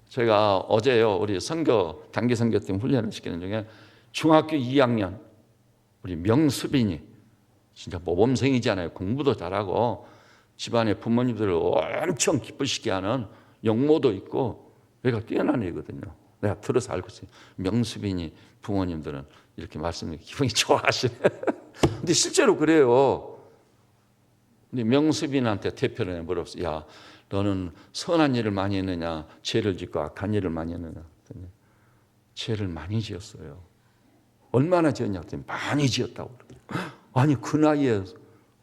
제가 어제요 우리 단기 선교팀 훈련을 시키는 중에 중학교 2학년 우리 명수빈이 진짜 모범생이잖아요. 공부도 잘하고 집안에 부모님들을 엄청 기쁘시게 하는 영모도 있고 얘가 뛰어난 애거든요. 내가 들어서 알고 있어요. 명수빈이 부모님들은 이렇게 말씀을 기분이 좋아하시네. 근데 실제로 그래요. 근데 명수빈한테 대표를 물었어요. 야, 너는 선한 일을 많이 했느냐, 죄를 짓고 악한 일을 많이 했느냐. 죄를 많이 지었어요. 얼마나 지었냐 했더니 많이 지었다고 그러더라고요. 아니 그 나이에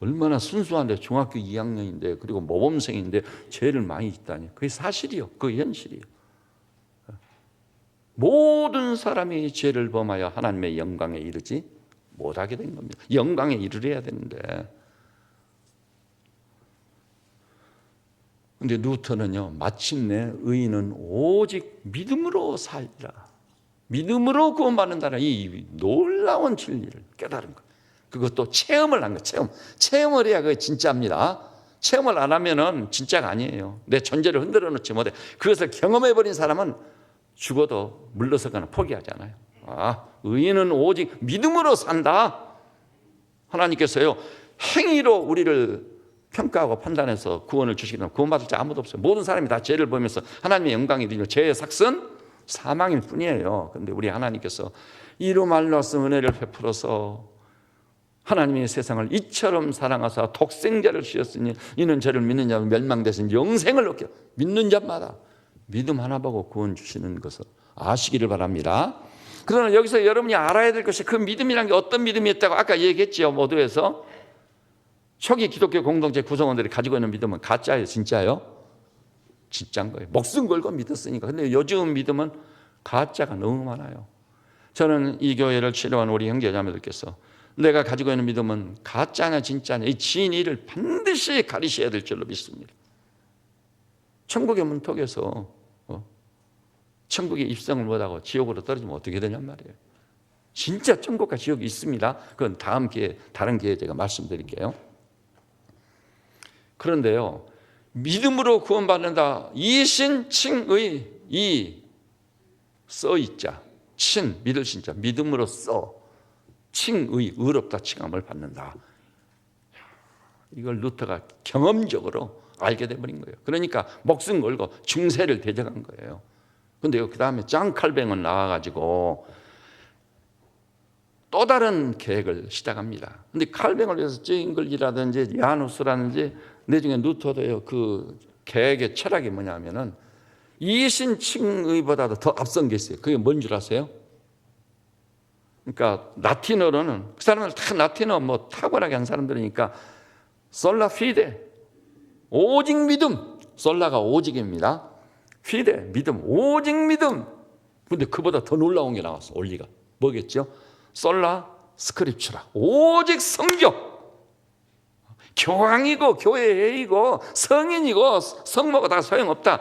얼마나 순수한데 중학교 2학년인데 그리고 모범생인데 죄를 많이 짓다니. 그게 사실이요. 그게 현실이요. 모든 사람이 죄를 범하여 하나님의 영광에 이르지 못하게 된 겁니다. 영광에 이르려야 되는데. 그런데 루터는요 마침내 의인은 오직 믿음으로 살리라. 믿음으로 구원받는다는 이 놀라운 진리를 깨달은 거예요. 그것도 체험을 한 거예요. 체험을 해야 그게 진짜입니다. 체험을 안 하면은 진짜가 아니에요. 내 존재를 흔들어 놓지 못해. 그것을 경험해버린 사람은 죽어도 물러서거나 포기하잖아요. 의인은 오직 믿음으로 산다. 하나님께서요 행위로 우리를 평가하고 판단해서 구원을 주시기는 구원받을 자 아무도 없어요. 모든 사람이 다 죄를 보면서 하나님의 영광이 드리며 죄의 삭은 사망일 뿐이에요. 그런데 우리 하나님께서 이로 말로써 은혜를 베풀어서 하나님의 세상을 이처럼 사랑하사 독생자를 주셨으니 이는 저를 믿는 자는 멸망되신 영생을 얻게 믿는 자마다 믿음 하나 보고 구원 주시는 것을 아시기를 바랍니다. 그러나 여기서 여러분이 알아야 될 것이 그 믿음이란 게 어떤 믿음이었다고 아까 얘기했죠. 모두에서 초기 기독교 공동체 구성원들이 가지고 있는 믿음은 가짜예요, 진짜예요? 진짜인 거예요. 목숨 걸고 믿었으니까. 근데 요즘 믿음은 가짜가 너무 많아요. 저는 이 교회를 치료한 우리 형제자매들께서 내가 가지고 있는 믿음은 가짜냐 진짜냐 이 진리를 반드시 가리셔야 될 줄로 믿습니다. 천국의 문턱에서 천국에 입성을 못하고 지옥으로 떨어지면 어떻게 되냔 말이에요. 진짜 천국과 지옥이 있습니다. 그건 다음 기회에 다른 기회에 제가 말씀드릴게요. 그런데요 믿음으로 구원받는다 이신 칭의 이 써있자 친 믿을 신자 믿음으로 써 칭의 의롭다 칭함을 받는다. 이걸 루터가 경험적으로 알게 돼버린 거예요. 그러니까 목숨 걸고 중세를 대적한 거예요. 그런데 그 다음에 장 칼뱅은 나와가지고 또 다른 계획을 시작합니다. 근데 칼뱅을 위해서 징글이라든지 야누스라든지 내중에 루터도요 그 계획의 철학이 뭐냐면은 이신 칭의보다도 더 앞선 게 있어요. 그게 뭔 줄 아세요? 그러니까 라틴어로는 그 사람들 다 라틴어 뭐 탁월하게 한 사람들이니까 솔라 피데 오직 믿음 솔라가 오직입니다. 피데 믿음 오직 믿음. 근데 그보다 더 놀라운 게 나왔어. 원리가 뭐겠죠? 솔라 스크립추라 오직 성경. 교황이고 교회이고 성인이고 성모가 다 소용없다.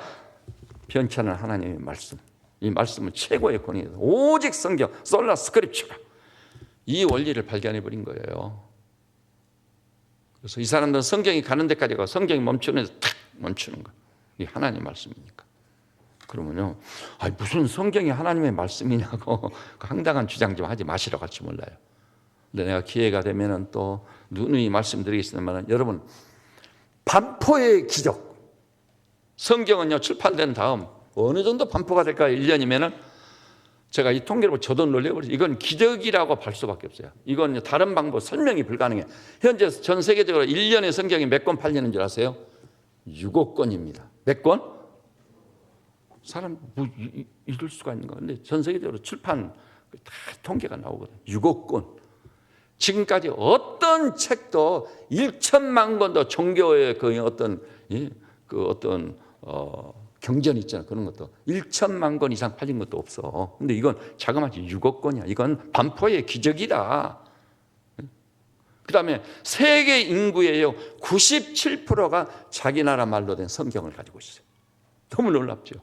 변치않은 하나님의 말씀. 이 말씀은 최고의 권위입니다. 오직 성경, 솔라 스크립추라. 이 원리를 발견해버린 거예요. 그래서 이 사람들은 성경이 가는 데까지 가고 성경이 멈추는 데서 탁 멈추는 거예요. 이게 하나님의 말씀이니까. 그러면요, 무슨 성경이 하나님의 말씀이냐고 그 황당한 주장 좀 하지 마시라고 할지 몰라요. 근데 내가 기회가 되면은 또 누누이 말씀드리겠습니다만, 여러분, 반포의 기적, 성경은요 출판된 다음 어느 정도 반포가 될까? 1년이면은 제가 이 통계를 보고 저도 놀래버렸어요. 이건 기적이라고 할 수밖에 없어요. 이건 다른 방법 설명이 불가능해요. 현재 전 세계적으로 1년에 성경이 몇 권 팔리는 줄 아세요? 6억 권입니다. 몇 권? 사람 뭐 이럴 수가 있는가? 근데 전 세계적으로 출판 다 통계가 나오거든요. 6억 권. 지금까지 어떤 책도 1천만 권도 종교의 그 어떤 경전이 있잖아요. 그런 것도 1천만 권 이상 팔린 것도 없어. 근데 이건 자그마치 6억 권이야. 이건 반포의 기적이다. 그다음에 세계 인구의 97%가 자기 나라 말로 된 성경을 가지고 있어요. 너무 놀랍죠.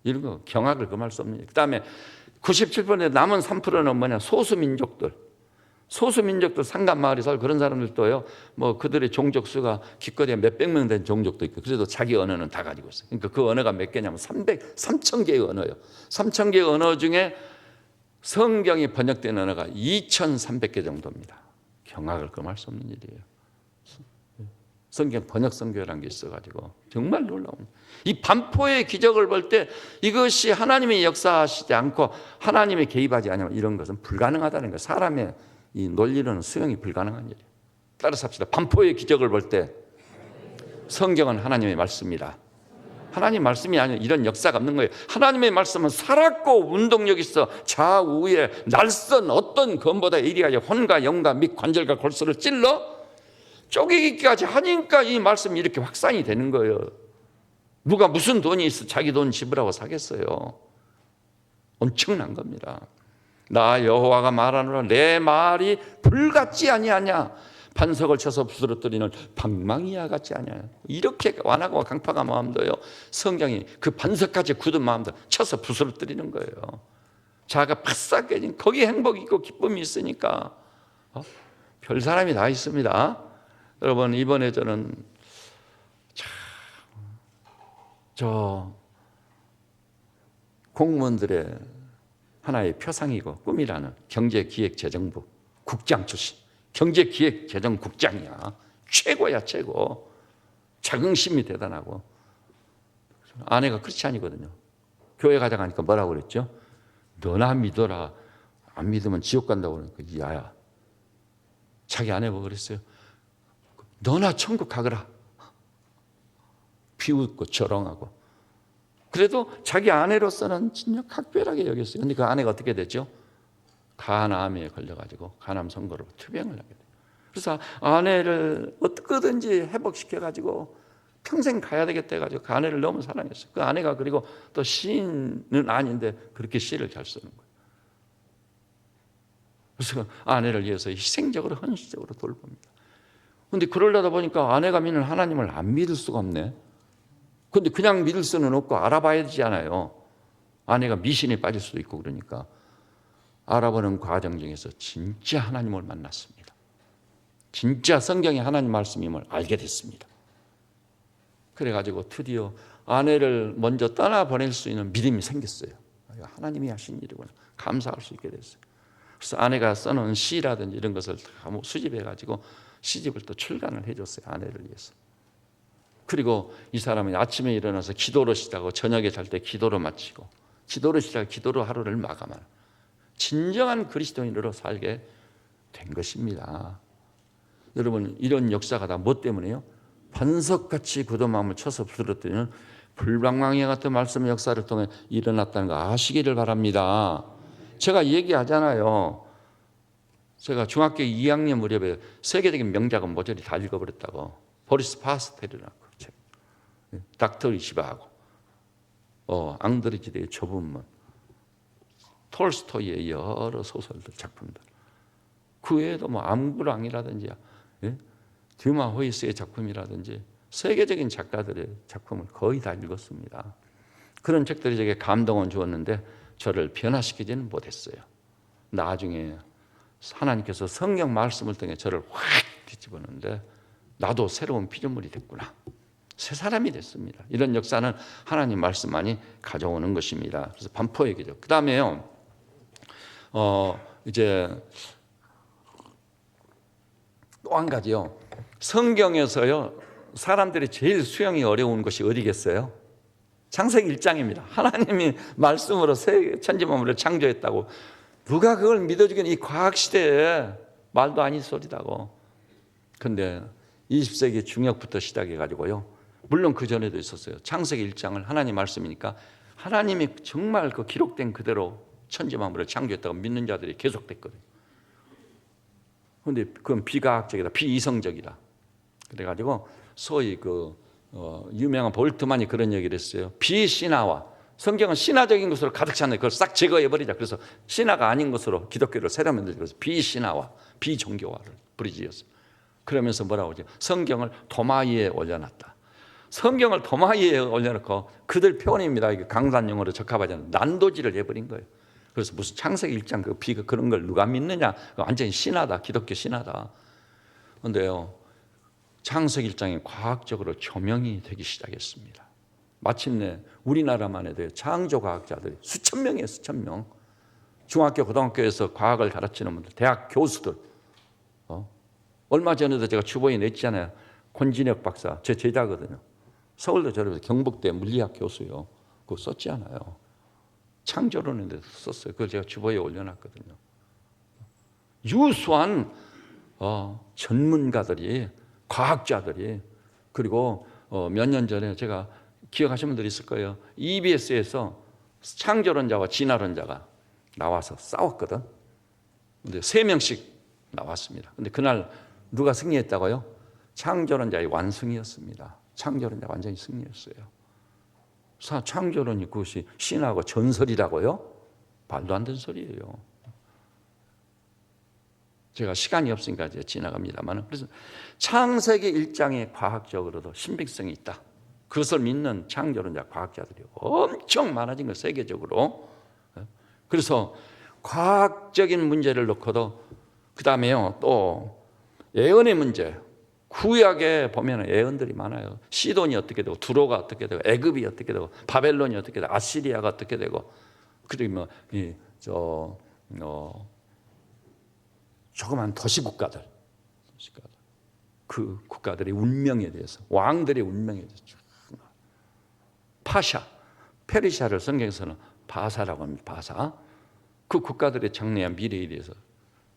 이런 거 경악을 금할 수 없는. 그다음에 97%의 남은 3%는 뭐냐? 소수민족들 상간마을에 살고 그런 사람들도요, 뭐 그들의 종족수가 기껏해 몇백 명 된 종족도 있고, 그래도 자기 언어는 다 가지고 있어요. 그러니까 그 언어가 몇 개냐면 3,000개의 언어예요. 3,000개의 언어 중에 성경이 번역된 언어가 2,300개 정도입니다. 경악을 금할 수 없는 일이에요. 성경 번역 선교라는 게 있어가지고 정말 놀라운, 이 반포의 기적을 볼 때 이것이 하나님이 역사하시지 않고 하나님이 개입하지 않으면 이런 것은 불가능하다는 거예요. 사람의 이 논리로는 수용이 불가능한 일이에요. 따라서 합시다. 반포의 기적을 볼 때 성경은 하나님의 말씀이다. 하나님 말씀이 아니라 이런 역사가 없는 거예요. 하나님의 말씀은 살았고 운동력 있어 좌우에 날선 어떤 검보다 이리하여 혼과 영과 및 관절과 골수를 찔러 쪼개기까지 하니까 이 말씀이 이렇게 확산이 되는 거예요. 누가 무슨 돈이 있어 자기 돈 지불하고 사겠어요. 엄청난 겁니다. 나 여호와가 말하노라 내 말이 불같지 아니하냐, 반석을 쳐서 부스러뜨리는 방망이와 같지 아니하냐. 이렇게 완악과 강팍한 마음도요, 성경이 그 반석까지 굳은 마음도 쳐서 부스러뜨리는 거예요. 자가 바싹 깨진 거기에 행복이 있고 기쁨이 있으니까 별 사람이 다 있습니다. 여러분, 이번에 저는 저 공무원들의 하나의 표상이고 꿈이라는 경제기획재정부 국장 출신, 경제기획재정국장이야. 최고야, 최고. 자긍심이 대단하고. 아내가 크리스찬이거든요. 교회 가자 가니까 뭐라고 그랬죠? 너나 믿어라. 안 믿으면 지옥 간다고 그러니까 야야. 자기 아내가 그랬어요. 너나 천국 가거라. 비웃고 조롱하고. 그래도 자기 아내로서는 진짜 각별하게 여겼어요. 그런데 그 아내가 어떻게 됐죠? 간암에 걸려가지고 간암 선고로 투병을 하게 돼요. 그래서 아내를 어떻게든지 회복시켜가지고 평생 가야 되겠다 해가지고 그 아내를 너무 사랑했어요. 그 아내가 그리고 또 시인은 아닌데 그렇게 시를 잘 쓰는 거예요. 그래서 아내를 위해서 희생적으로 헌신적으로 돌봅니다. 그런데 그러려다 보니까 아내가 믿는 하나님을 안 믿을 수가 없네. 그런데 그냥 믿을 수는 없고 알아봐야 되잖아요. 아내가 미신에 빠질 수도 있고. 그러니까 알아보는 과정 중에서 진짜 하나님을 만났습니다. 진짜 성경이 하나님 말씀임을 알게 됐습니다. 그래가지고 드디어 아내를 먼저 떠나보낼 수 있는 믿음이 생겼어요. 하나님이 하신 일이구나. 감사할 수 있게 됐어요. 그래서 아내가 써놓은 시라든지 이런 것을 다 수집해가지고 시집을 또 출간을 해줬어요. 아내를 위해서. 그리고 이 사람이 아침에 일어나서 기도로 시작하고 저녁에 잘 때 기도로 마치고, 기도로 시작하고 기도로 하루를 마감하는 진정한 그리스도인으로 살게 된 것입니다. 여러분, 이런 역사가 다 뭐 때문에요? 반석같이 굳은 마음을 쳐서 부스러뜨리는 불방망이 같은 말씀의 역사를 통해 일어났다는 거 아시기를 바랍니다. 제가 얘기하잖아요. 제가 중학교 2학년 무렵에 세계적인 명작은 모조리 다 읽어버렸다고. 보리스 파스텔이라고 책, 닥터 리시바하고 앙드레지드의 좁은 문, 톨스토이의 여러 소설들, 작품들, 그 외에도 뭐 암구랑이라든지 듀마 호이스의 작품이라든지 세계적인 작가들의 작품을 거의 다 읽었습니다. 그런 책들이 제게 감동은 주었는데 저를 변화시키지는 못했어요. 나중에 하나님께서 성경 말씀을 통해 저를 확 뒤집었는데 나도 새로운 피조물이 됐구나. 새 사람이 됐습니다. 이런 역사는 하나님 말씀만이 가져오는 것입니다. 그래서 반포 얘기죠. 그 다음에요, 이제 또 한 가지요. 성경에서요, 사람들이 제일 수용이 어려운 것이 어디겠어요? 창세기 1장입니다. 하나님이 말씀으로 새 천지 만물을 창조했다고. 누가 그걸 믿어주긴, 이 과학시대에 말도 아닌 소리다고. 근데 20세기 중역부터 시작해가지고요, 물론 그 전에도 있었어요. 창세기 1장을 하나님 말씀이니까 하나님이 정말 그 기록된 그대로 천지 만물을 창조했다고 믿는 자들이 계속됐거든요. 그런데 그건 비과학적이다, 비이성적이다. 그래가지고 소위 유명한 볼트만이 그런 얘기를 했어요. 비신화와, 성경은 신화적인 것으로 가득 찼는데 그걸 싹 제거해버리자. 그래서 신화가 아닌 것으로 기독교를 새로 만들죠. 그래서 비신화와 비종교화를 부르짖었어요. 그러면서 뭐라고 하죠? 성경을 도마 위에 올려놨다. 성경을 도마 위에 올려놓고 그들 표현입니다. 이게 강단용어로 적합하지 않은 난도질을 해버린 거예요. 그래서 무슨 창세기 1장 그런 걸 누가 믿느냐? 완전히 신화다. 기독교 신화다. 그런데요, 창세기 1장이 과학적으로 조명이 되기 시작했습니다. 마침내 우리나라만 해도 창조과학자들이 수천 명이에요. 수천 명. 중학교, 고등학교에서 과학을 가르치는 분들, 대학 교수들. 얼마 전에도 제가 주보에 냈잖아요. 권진혁 박사, 제 제자거든요. 서울대 졸업해서 경북대 물리학 교수요. 그거 썼지 않아요. 창조론에 썼어요. 그걸 제가 주보에 올려놨거든요. 유수한 전문가들이, 과학자들이, 그리고 몇 년 전에 제가 기억하시는 분들이 있을 거예요. EBS에서 창조론자와 진화론자가 나와서 싸웠거든. 근데 3명씩 나왔습니다. 근데 그날 누가 승리했다고요? 창조론자의 완승이었습니다. 창조론자 완전히 승리했어요. 창조론이 그것이 신하고 전설이라고요? 말도 안 되는 소리예요. 제가 시간이 없으니까 이제 지나갑니다만, 그래서 창세기 1장에 과학적으로도 신빙성이 있다. 그것을 믿는 창조론자 과학자들이 엄청 많아진 거예요, 세계적으로. 그래서 과학적인 문제를 놓고도, 그 다음에요, 또 예언의 문제. 구약에 보면 예언들이 많아요. 시돈이 어떻게 되고, 두로가 어떻게 되고, 애굽이 어떻게 되고, 바벨론이 어떻게 되고, 아시리아가 어떻게 되고, 그리고 조그만 도시국가들, 그 국가들의 운명에 대해서, 왕들의 운명에 대해서, 파샤, 페르시아를 성경에서는 바사라고 합니다. 바사. 그 국가들의 장래한 미래에 대해서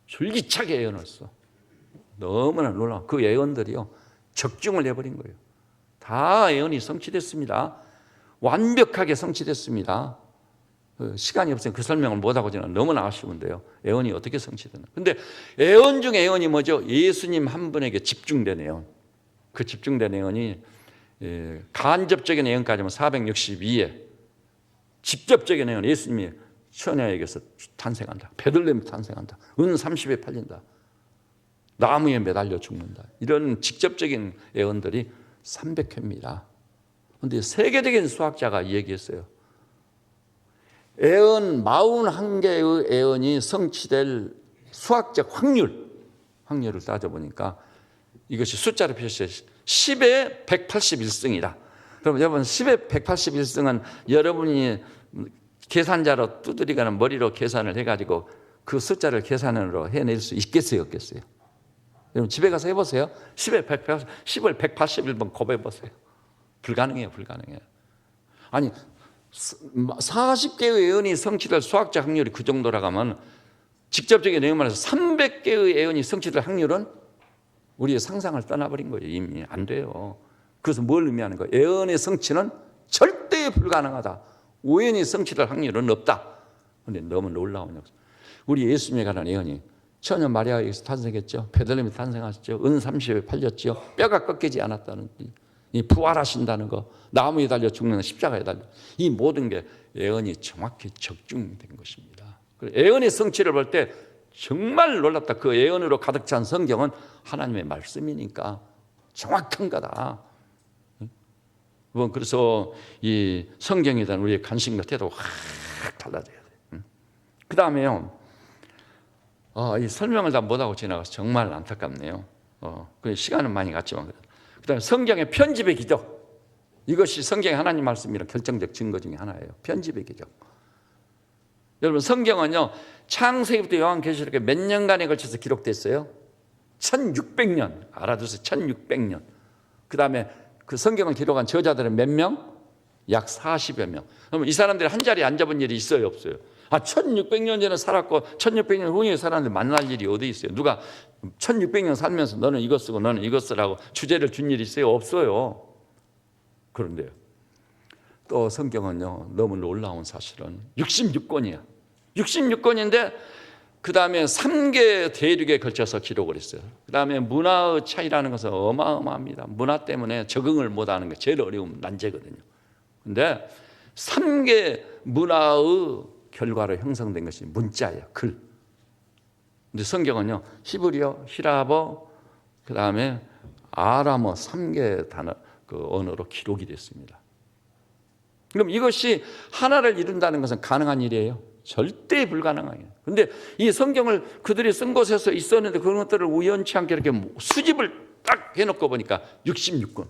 줄기차게 예언을 써. 너무나 놀라워. 그 예언들이요, 적중을 해버린 거예요. 다 예언이 성취됐습니다. 완벽하게 성취됐습니다. 시간이 없으니 그 설명을 못하고 저는 너무나 아쉬운데요. 예언이 어떻게 성취되나. 근데 예언 중에 예언이 뭐죠? 예수님 한 분에게 집중된 예언. 그 집중된 예언이 간접적인 예언까지는 462에, 직접적인 예언, 예수님이 처녀에게서 탄생한다. 베들레헴에 탄생한다. 은 30에 팔린다. 나무에 매달려 죽는다. 이런 직접적인 예언들이 300회입니다. 그런데 세계적인 수학자가 얘기했어요. 예언 41개의 예언이 성취될 수학적 확률을 따져보니까 이것이 숫자로 표시해 10의 181승이다. 그럼 여러분 10의 181승은 여러분이 계산자로 두드리거나 머리로 계산을 해가지고 그 숫자를 계산으로 해낼 수 있겠어요, 없겠어요? 여러분 집에 가서 해보세요. 10을 181번 곱해보세요. 불가능해요. 아니 40개의 예언이 성취될 수학적 확률이 그 정도라고 하면 직접적인 내용 말해서 300개의 예언이 성취될 확률은 우리의 상상을 떠나버린 거예요. 이미 안 돼요. 그래서 뭘 의미하는 거예요? 예언의 성취는 절대 불가능하다. 우연히 성취될 확률은 없다. 그런데 너무 놀라운 역사. 우리 예수님에 관한 예언이 처녀 마리아에게서 탄생했죠. 베들레헴에 탄생하셨죠. 은 30에 팔렸죠. 뼈가 꺾이지 않았다는 이 부활하신다는 거, 나무에 달려 죽는 십자가에 달려, 이 모든 게 예언이 정확히 적중된 것입니다. 예언의 성취를 볼 때 정말 놀랍다. 그 예언으로 가득 찬 성경은 하나님의 말씀이니까 정확한 거다. 그래서 이 성경에 대한 우리의 관심과 태도가 확 달라져야 돼요. 그 다음에요, 이 설명을 다 못하고 지나가서 정말 안타깝네요. 시간은 많이 갔지만. 그 다음에 성경의 편집의 기도. 이것이 성경의 하나님 말씀이란 결정적 증거 중에 하나예요. 편집의 기적. 여러분 성경은요 창세기부터 요한계시록에 몇 년간에 걸쳐서 기록됐어요? 1600년. 알아두세요. 1600년. 그 다음에 그 성경을 기록한 저자들은 몇 명? 약 40여 명. 그러면 이 사람들이 한 자리에 앉아본 일이 있어요? 없어요? 1600년 전에 살았고 1600년 후에 살았는데 만날 일이 어디 있어요? 누가 1600년 살면서 너는 이거 쓰고 너는 이거 쓰라고 주제를 준 일이 있어요? 없어요. 그런데요 또 성경은요 너무 놀라운 사실은 66권이야. 66권인데 그 다음에 3개 대륙에 걸쳐서 기록을 했어요. 그 다음에 문화의 차이라는 것은 어마어마합니다. 문화 때문에 적응을 못하는 게 제일 어려운 난제거든요. 근데 3개 문화의 결과로 형성된 것이 문자예요. 글. 근데 성경은요 히브리어, 히라버, 그 다음에 아람어 3개 단어 그 언어로 기록이 됐습니다. 그럼 이것이 하나를 이룬다는 것은 가능한 일이에요? 절대 불가능해요. 그런데 이 성경을 그들이 쓴 곳에서 있었는데 그런 것들을 우연치 않게 이렇게 수집을 딱 해놓고 보니까 66권.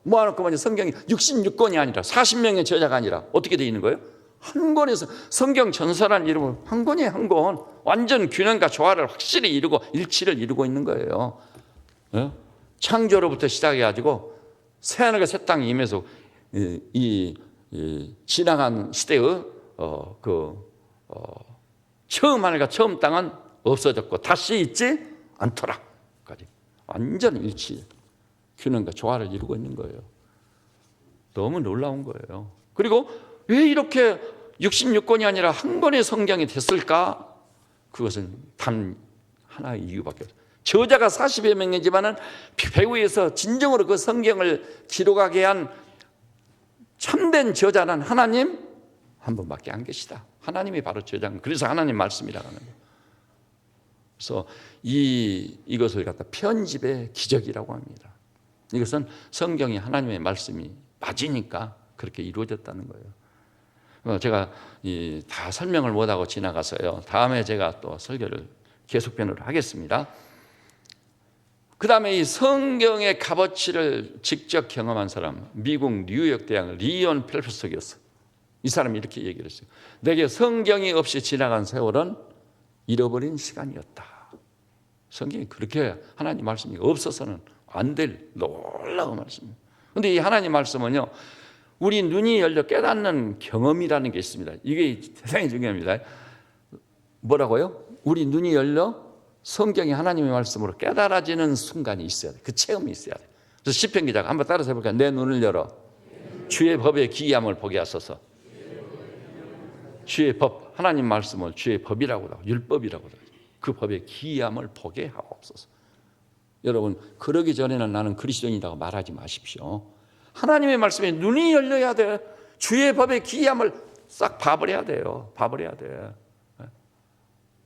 모아놓고 보니 성경이 66권이 아니라 40명의 저자가 아니라 어떻게 되어 있는 거예요? 한 권에서 성경 전서라는 이름으로 한 권이에요. 한 권. 완전 균형과 조화를 확실히 이루고 일치를 이루고 있는 거예요. 창조로부터 시작해가지고 새하늘과 새 땅이 임해서 이 지나간 시대의 처음 하늘과 처음 땅은 없어졌고 다시 있지 않더라까지 완전 일치, 균형과 조화를 이루고 있는 거예요. 너무 놀라운 거예요. 그리고 왜 이렇게 66권이 아니라 한 권의 성경이 됐을까? 그것은 단 하나의 이유밖에 없어요. 저자가 40여 명이지만은 배후에서 진정으로 그 성경을 기록하게 한 참된 저자는 하나님 한 분밖에 안 계시다. 하나님이 바로 저자인. 그래서 하나님 말씀이라고 하는 거예요. 그래서 이것을 갖다 편집의 기적이라고 합니다. 이것은 성경이 하나님의 말씀이 맞으니까 그렇게 이루어졌다는 거예요. 제가 다 설명을 못하고 지나가서요. 다음에 제가 또 설교를 계속 변호를 하겠습니다. 그 다음에 이 성경의 값어치를 직접 경험한 사람, 미국 뉴욕 대학 리온 펠프석이었어. 이 사람이 이렇게 얘기를 했어요. 내게 성경이 없이 지나간 세월은 잃어버린 시간이었다. 성경이 그렇게 하나님 말씀이 없어서는 안 될 놀라운 말씀이에요. 그런데 이 하나님 말씀은요, 우리 눈이 열려 깨닫는 경험이라는 게 있습니다. 이게 대단히 중요합니다. 뭐라고요? 우리 눈이 열려 성경이 하나님의 말씀으로 깨달아지는 순간이 있어야 돼. 그 체험이 있어야 돼. 그래서 시편 기자가 한번 따라서 해볼까요? 내 눈을 열어 주의 법의 기이함을 보게 하소서. 주의 법, 하나님 말씀을 주의 법이라고 하고 율법이라고 하고 그 법의 기이함을 보게 하옵소서. 여러분 그러기 전에는 나는 그리스도인이라고 말하지 마십시오. 하나님의 말씀에 눈이 열려야 돼. 주의 법의 기이함을 싹 봐버려야 돼요. 봐버려야 돼.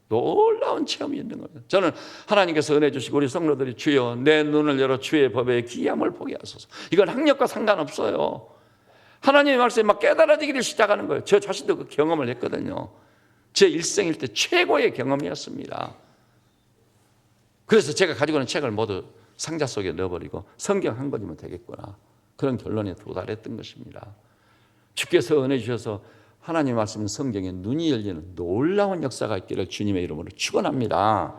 놀라운 체험이 있는 거예요. 저는 하나님께서 은혜 주시고 우리 성도들이 주여 내 눈을 열어 주의 법의 기이함을 보게 하소서. 이건 학력과 상관없어요. 하나님의 말씀이 막 깨달아지기를 시작하는 거예요. 저 자신도 그 경험을 했거든요. 제 일생일 때 최고의 경험이었습니다. 그래서 제가 가지고 있는 책을 모두 상자 속에 넣어버리고 성경 한 권이면 되겠구나. 그런 결론에 도달했던 것입니다. 주께서 은혜 주셔서 하나님 말씀 성경에 눈이 열리는 놀라운 역사가 있기를 주님의 이름으로 축원합니다.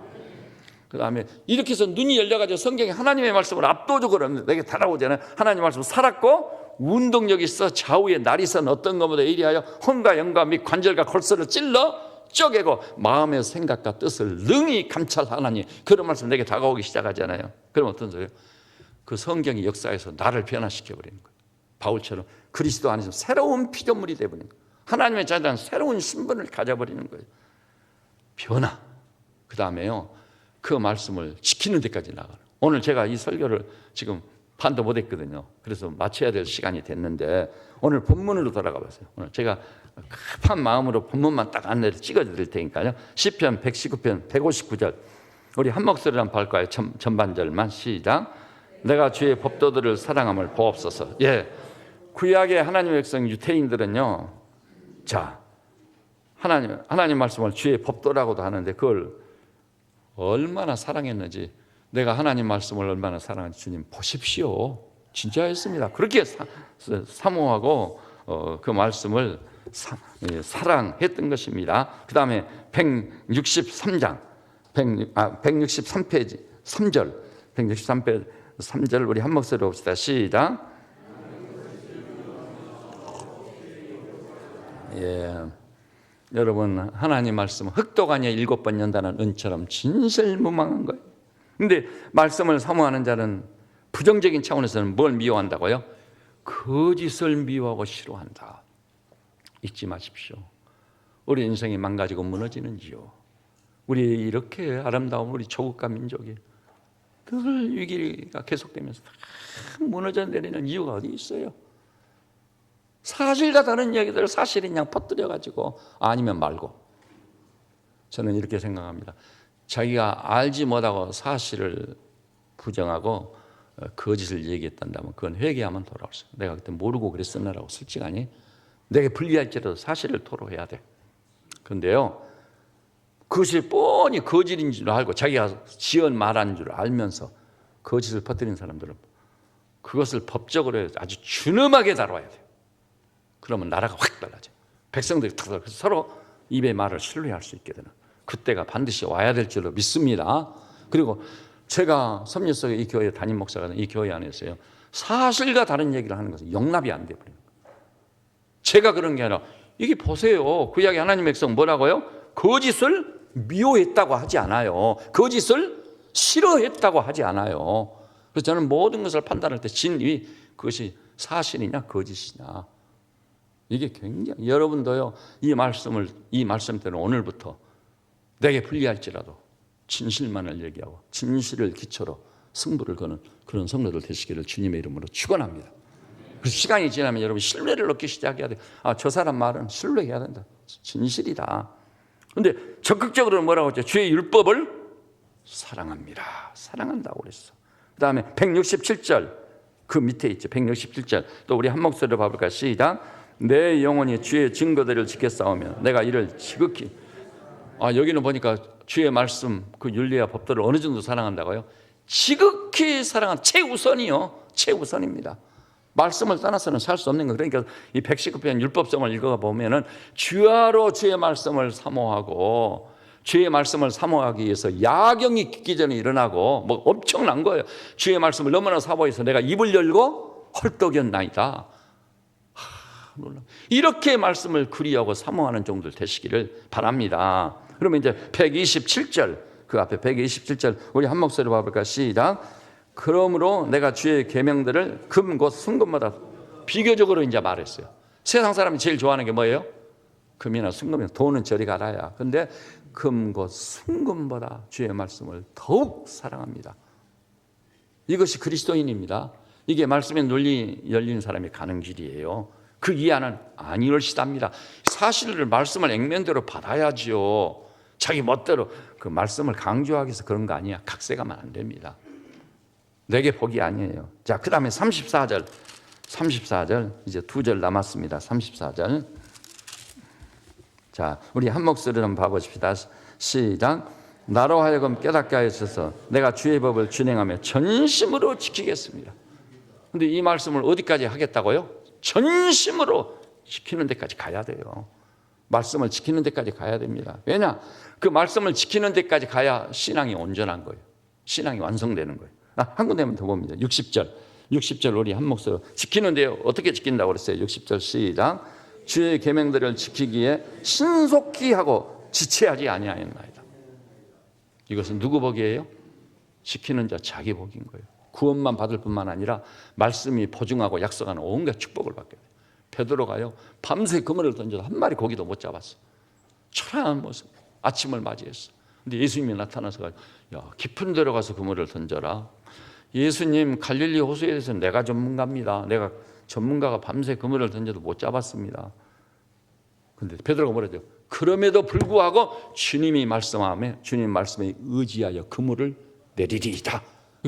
그 다음에 이렇게 해서 눈이 열려가지고 성경에 하나님의 말씀을 압도적으로 내게 다가오잖아요. 하나님 말씀 살았고 운동력이 있어 좌우에 날이선 어떤 것보다 이리하여 혼과 영과 및 관절과 골수를 찔러 쪼개고 마음의 생각과 뜻을 능히 감찰하나니 그런 말씀 내게 다가오기 시작하잖아요. 그럼 어떤 소리예요? 그 성경이 역사에서 나를 변화시켜버리는 거예요. 바울처럼 그리스도 안에서 새로운 피조물이 되어버리는 거예요. 하나님의 자녀는 새로운 신분을 가져버리는 거예요. 변화. 그 다음에요 그 말씀을 지키는 데까지 나가요. 오늘 제가 이 설교를 지금 반도 못했거든요. 그래서 마쳐야 될 시간이 됐는데 오늘 본문으로 돌아가 보세요. 오늘 제가 급한 마음으로 본문만 딱 안내를 찍어드릴 테니까요. 시편 119편 159절 우리 한 목소리로 한번 볼까요? 전반절만 시작. 내가 주의 법도들을 사랑함을 보옵소서. 예, 구약의 하나님의 백성 유태인들은요, 자 하나님 말씀을 주의 법도라고도 하는데 그걸 얼마나 사랑했는지, 내가 하나님 말씀을 얼마나 사랑하는지 주님 보십시오. 진짜였습니다. 그렇게 사모하고 그 말씀을 사랑했던 것입니다. 그 다음에 163장 163페이지 3절 163페이지 3절 우리 한 목소리로 봅시다. 시작. 여러분, 하나님 말씀은 흑독아니에 7번 연다는 은처럼 진실무망한 거예요. 근데 말씀을 사모하는 자는 부정적인 차원에서는 뭘 미워한다고요? 거짓을 미워하고 싫어한다. 잊지 마십시오. 우리 인생이 망가지고 무너지는지요. 우리 이렇게 아름다운 우리 조국과 민족이 늘 위기가 계속되면서 무너져 내리는 이유가 어디 있어요? 사실과 다른 얘기들을 사실인 양 퍼뜨려가지고 아니면 말고. 저는 이렇게 생각합니다. 자기가 알지 못하고 사실을 부정하고 거짓을 얘기했단다면 그건 회개하면 돌아올 수 있어요. 내가 그때 모르고 그랬었나라고 솔직하니 내게 불리할지라도 사실을 토로해야 돼. 그런데요, 그것이 뻔히 거짓인 줄 알고 자기가 지은 말한 줄 알면서 거짓을 퍼뜨린 사람들은 그것을 법적으로 아주 준엄하게 다뤄야 돼요. 그러면 나라가 확 달라져요. 백성들이 서로 입의 말을 신뢰할 수 있게 되는 그때가 반드시 와야 될 줄로 믿습니다. 그리고 제가 섭리 속에 이 교회 담임 목사가 이 교회 안에서요, 사실과 다른 얘기를 하는 것은 용납이 안 돼버려요. 제가 그런 게 아니라 이게 보세요. 그 이야기 하나님의 백성 뭐라고요? 거짓을 미워했다고 하지 않아요. 거짓을 싫어했다고 하지 않아요. 그래서 저는 모든 것을 판단할 때 진위, 그것이 사실이냐 거짓이냐, 이게 굉장히, 여러분도요, 이 말씀대로 오늘부터 내게 불리할지라도 진실만을 얘기하고 진실을 기초로 승부를 거는 그런 성도들 되시기를 주님의 이름으로 축원합니다. 그래서 시간이 지나면 여러분 신뢰를 얻기 시작해야 돼요. 저 사람 말은 신뢰해야 된다. 진실이다. 그런데 적극적으로는 뭐라고 했죠? 주의 율법을 사랑합니다. 사랑한다고 그랬어. 그 다음에 167절, 그 밑에 있죠. 167절. 또 우리 한 목소리로 봐볼까요? 시작. 내 영혼이 주의 증거들을 지켜 싸우면 내가 이를 지극히. 여기는 보니까 주의 말씀, 그 윤리와 법도를 어느 정도 사랑한다고요? 지극히 사랑한, 최우선이요. 최우선입니다. 말씀을 떠나서는 살 수 없는 거. 그러니까 이 119편 율법성을 읽어가 보면은 주야로 주의 말씀을 사모하고, 주의 말씀을 사모하기 위해서 야경이 깊기 전에 일어나고, 뭐 엄청난 거예요. 주의 말씀을 너무나 사모해서 내가 입을 열고 헐떡였나이다. 이렇게 말씀을 그리하고 사모하는 종들 되시기를 바랍니다. 그러면 이제 127절, 그 앞에 127절 우리 한 목소리로 봐볼까? 시작. 그러므로 내가 주의 계명들을 금 곧 순금보다, 비교적으로 이제 말했어요. 세상 사람이 제일 좋아하는 게 뭐예요? 금이나 순금이나 돈은 저리 가라야. 근데 금 곧 순금보다 주의 말씀을 더욱 사랑합니다. 이것이 그리스도인입니다. 이게 말씀의 논리 열린 사람이 가는 길이에요. 그 이하는 아니올시답니다. 사실을, 말씀을 액면대로 받아야지요. 자기 멋대로 그 말씀을 강조하기 위해서 그런 거 아니야. 각색하면 안 됩니다. 내게 복이 아니에요. 자, 그 다음에 34절 이제 2절 남았습니다. 34절. 자, 우리 한 목소리로 한번 봐보십시다. 시작. 나로 하여금 깨닫게 하여서 내가 주의 법을 준행하며 전심으로 지키겠습니다. 근데 이 말씀을 어디까지 하겠다고요? 전심으로 지키는 데까지 가야 돼요. 말씀을 지키는 데까지 가야 됩니다. 왜냐? 그 말씀을 지키는 데까지 가야 신앙이 온전한 거예요. 신앙이 완성되는 거예요. 한 군데만 더 봅니다. 60절 우리 한 목소리로 지키는데요. 어떻게 지킨다고 그랬어요? 60절 시작. 주의 계명들을 지키기에 신속히 하고 지체하지 아니하였나이다. 이것은 누구 복이에요? 지키는 자 자기 복인 거예요. 구원만 받을 뿐만 아니라 말씀이 보증하고 약속하는 온갖 축복을 받게 돼요. 베드로가요, 밤새 그물을 던져도 한 마리 고기도 못 잡았어. 초라한 모습, 아침을 맞이했어. 근데 예수님이 나타나서 야, 깊은 데로 가서 그물을 던져라. 예수님, 갈릴리 호수에 대해서 내가 전문가입니다. 내가 전문가가 밤새 그물을 던져도 못 잡았습니다. 근데 베드로가 뭐라죠? 그럼에도 불구하고 주님이 말씀하며 주님 말씀에 의지하여 그물을 내리리이다.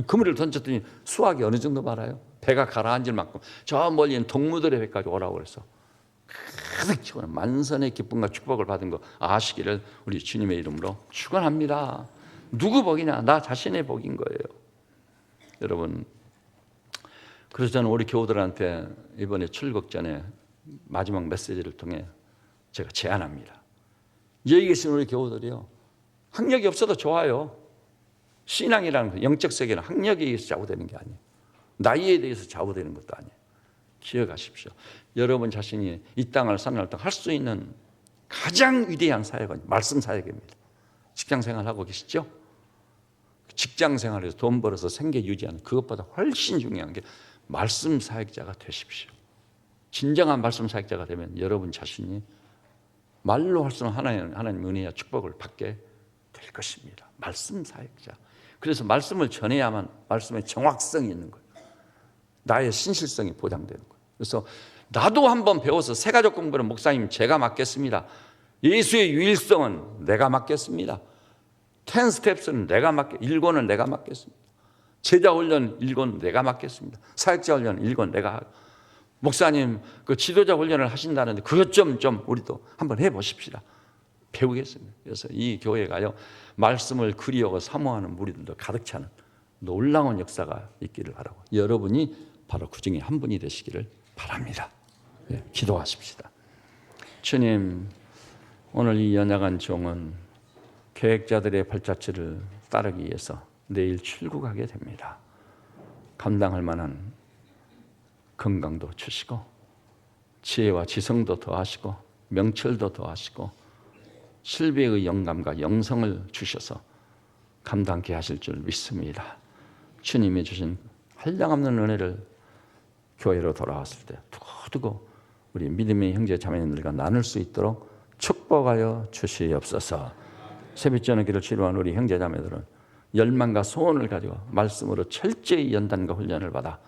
그물을 던졌더니 수확이 어느 정도 말아요? 배가 가라앉을 만큼 저 멀리 있는 동무들의 배까지 오라고 그래서 가득 채우는 만선의 기쁨과 축복을 받은 거 아시기를 우리 주님의 이름으로 축원합니다. 누구 복이냐? 나 자신의 복인 거예요. 여러분, 그래서 저는 우리 교우들한테 이번에 출국 전에 마지막 메시지를 통해 제가 제안합니다. 여기 계신 우리 교우들이요, 학력이 없어도 좋아요. 신앙이라는 거, 영적 세계는 학력에 의해서 좌우되는 게 아니에요. 나이에 대해서 좌우되는 것도 아니에요. 기억하십시오. 여러분 자신이 이 땅을 사는 할 수 있는 가장 위대한 사역은 말씀 사역입니다. 직장 생활하고 계시죠? 직장 생활에서 돈 벌어서 생계 유지하는 그것보다 훨씬 중요한 게 말씀 사역자가 되십시오. 진정한 말씀 사역자가 되면 여러분 자신이 말로 할 수 없는 하나님 은혜와 축복을 받게 될 것입니다. 말씀 사역자. 그래서 말씀을 전해야만 말씀의 정확성이 있는 거예요. 나의 신실성이 보장되는 거예요. 그래서 나도 한번 배워서 새가족 공부는 목사님 제가 맡겠습니다. 예수의 유일성은 내가 맡겠습니다. 10 스텝스는 내가 일권은 내가 맡겠습니다. 제자 훈련 일권 내가 맡겠습니다. 사역자 훈련 일권 내가. 목사님 그 지도자 훈련을 하신다는데 그것 좀 우리도 한번 해보십시다. 배우겠습니다. 그래서 이 교회가요, 말씀을 그리워하고 사모하는 무리들도 가득 차는 놀라운 역사가 있기를 바라고, 여러분이 바로 그 중에 한 분이 되시기를 바랍니다. 예, 기도하십시다. 주님, 오늘 이 연약한 종은 계획자들의 발자취를 따르기 위해서 내일 출국하게 됩니다. 감당할 만한 건강도 주시고 지혜와 지성도 더하시고 명철도 더하시고 실비의 영감과 영성을 주셔서 감당케 하실 줄 믿습니다. 주님이 주신 한량없는 은혜를 교회로 돌아왔을 때 두고두고 우리 믿음의 형제 자매님들과 나눌 수 있도록 축복하여 주시옵소서. 새벽전의 길을 치루한 우리 형제 자매들은 열망과 소원을 가지고 말씀으로 철저히 연단과 훈련을 받아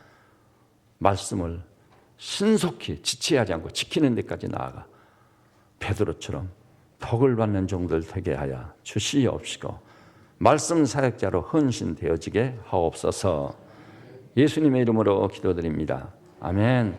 말씀을 신속히 지체하지 않고 지키는 데까지 나아가 베드로처럼 복을 받는 종들 되게 하여 주시옵시고 말씀 사역자로 헌신되어지게 하옵소서. 예수님의 이름으로 기도드립니다. 아멘.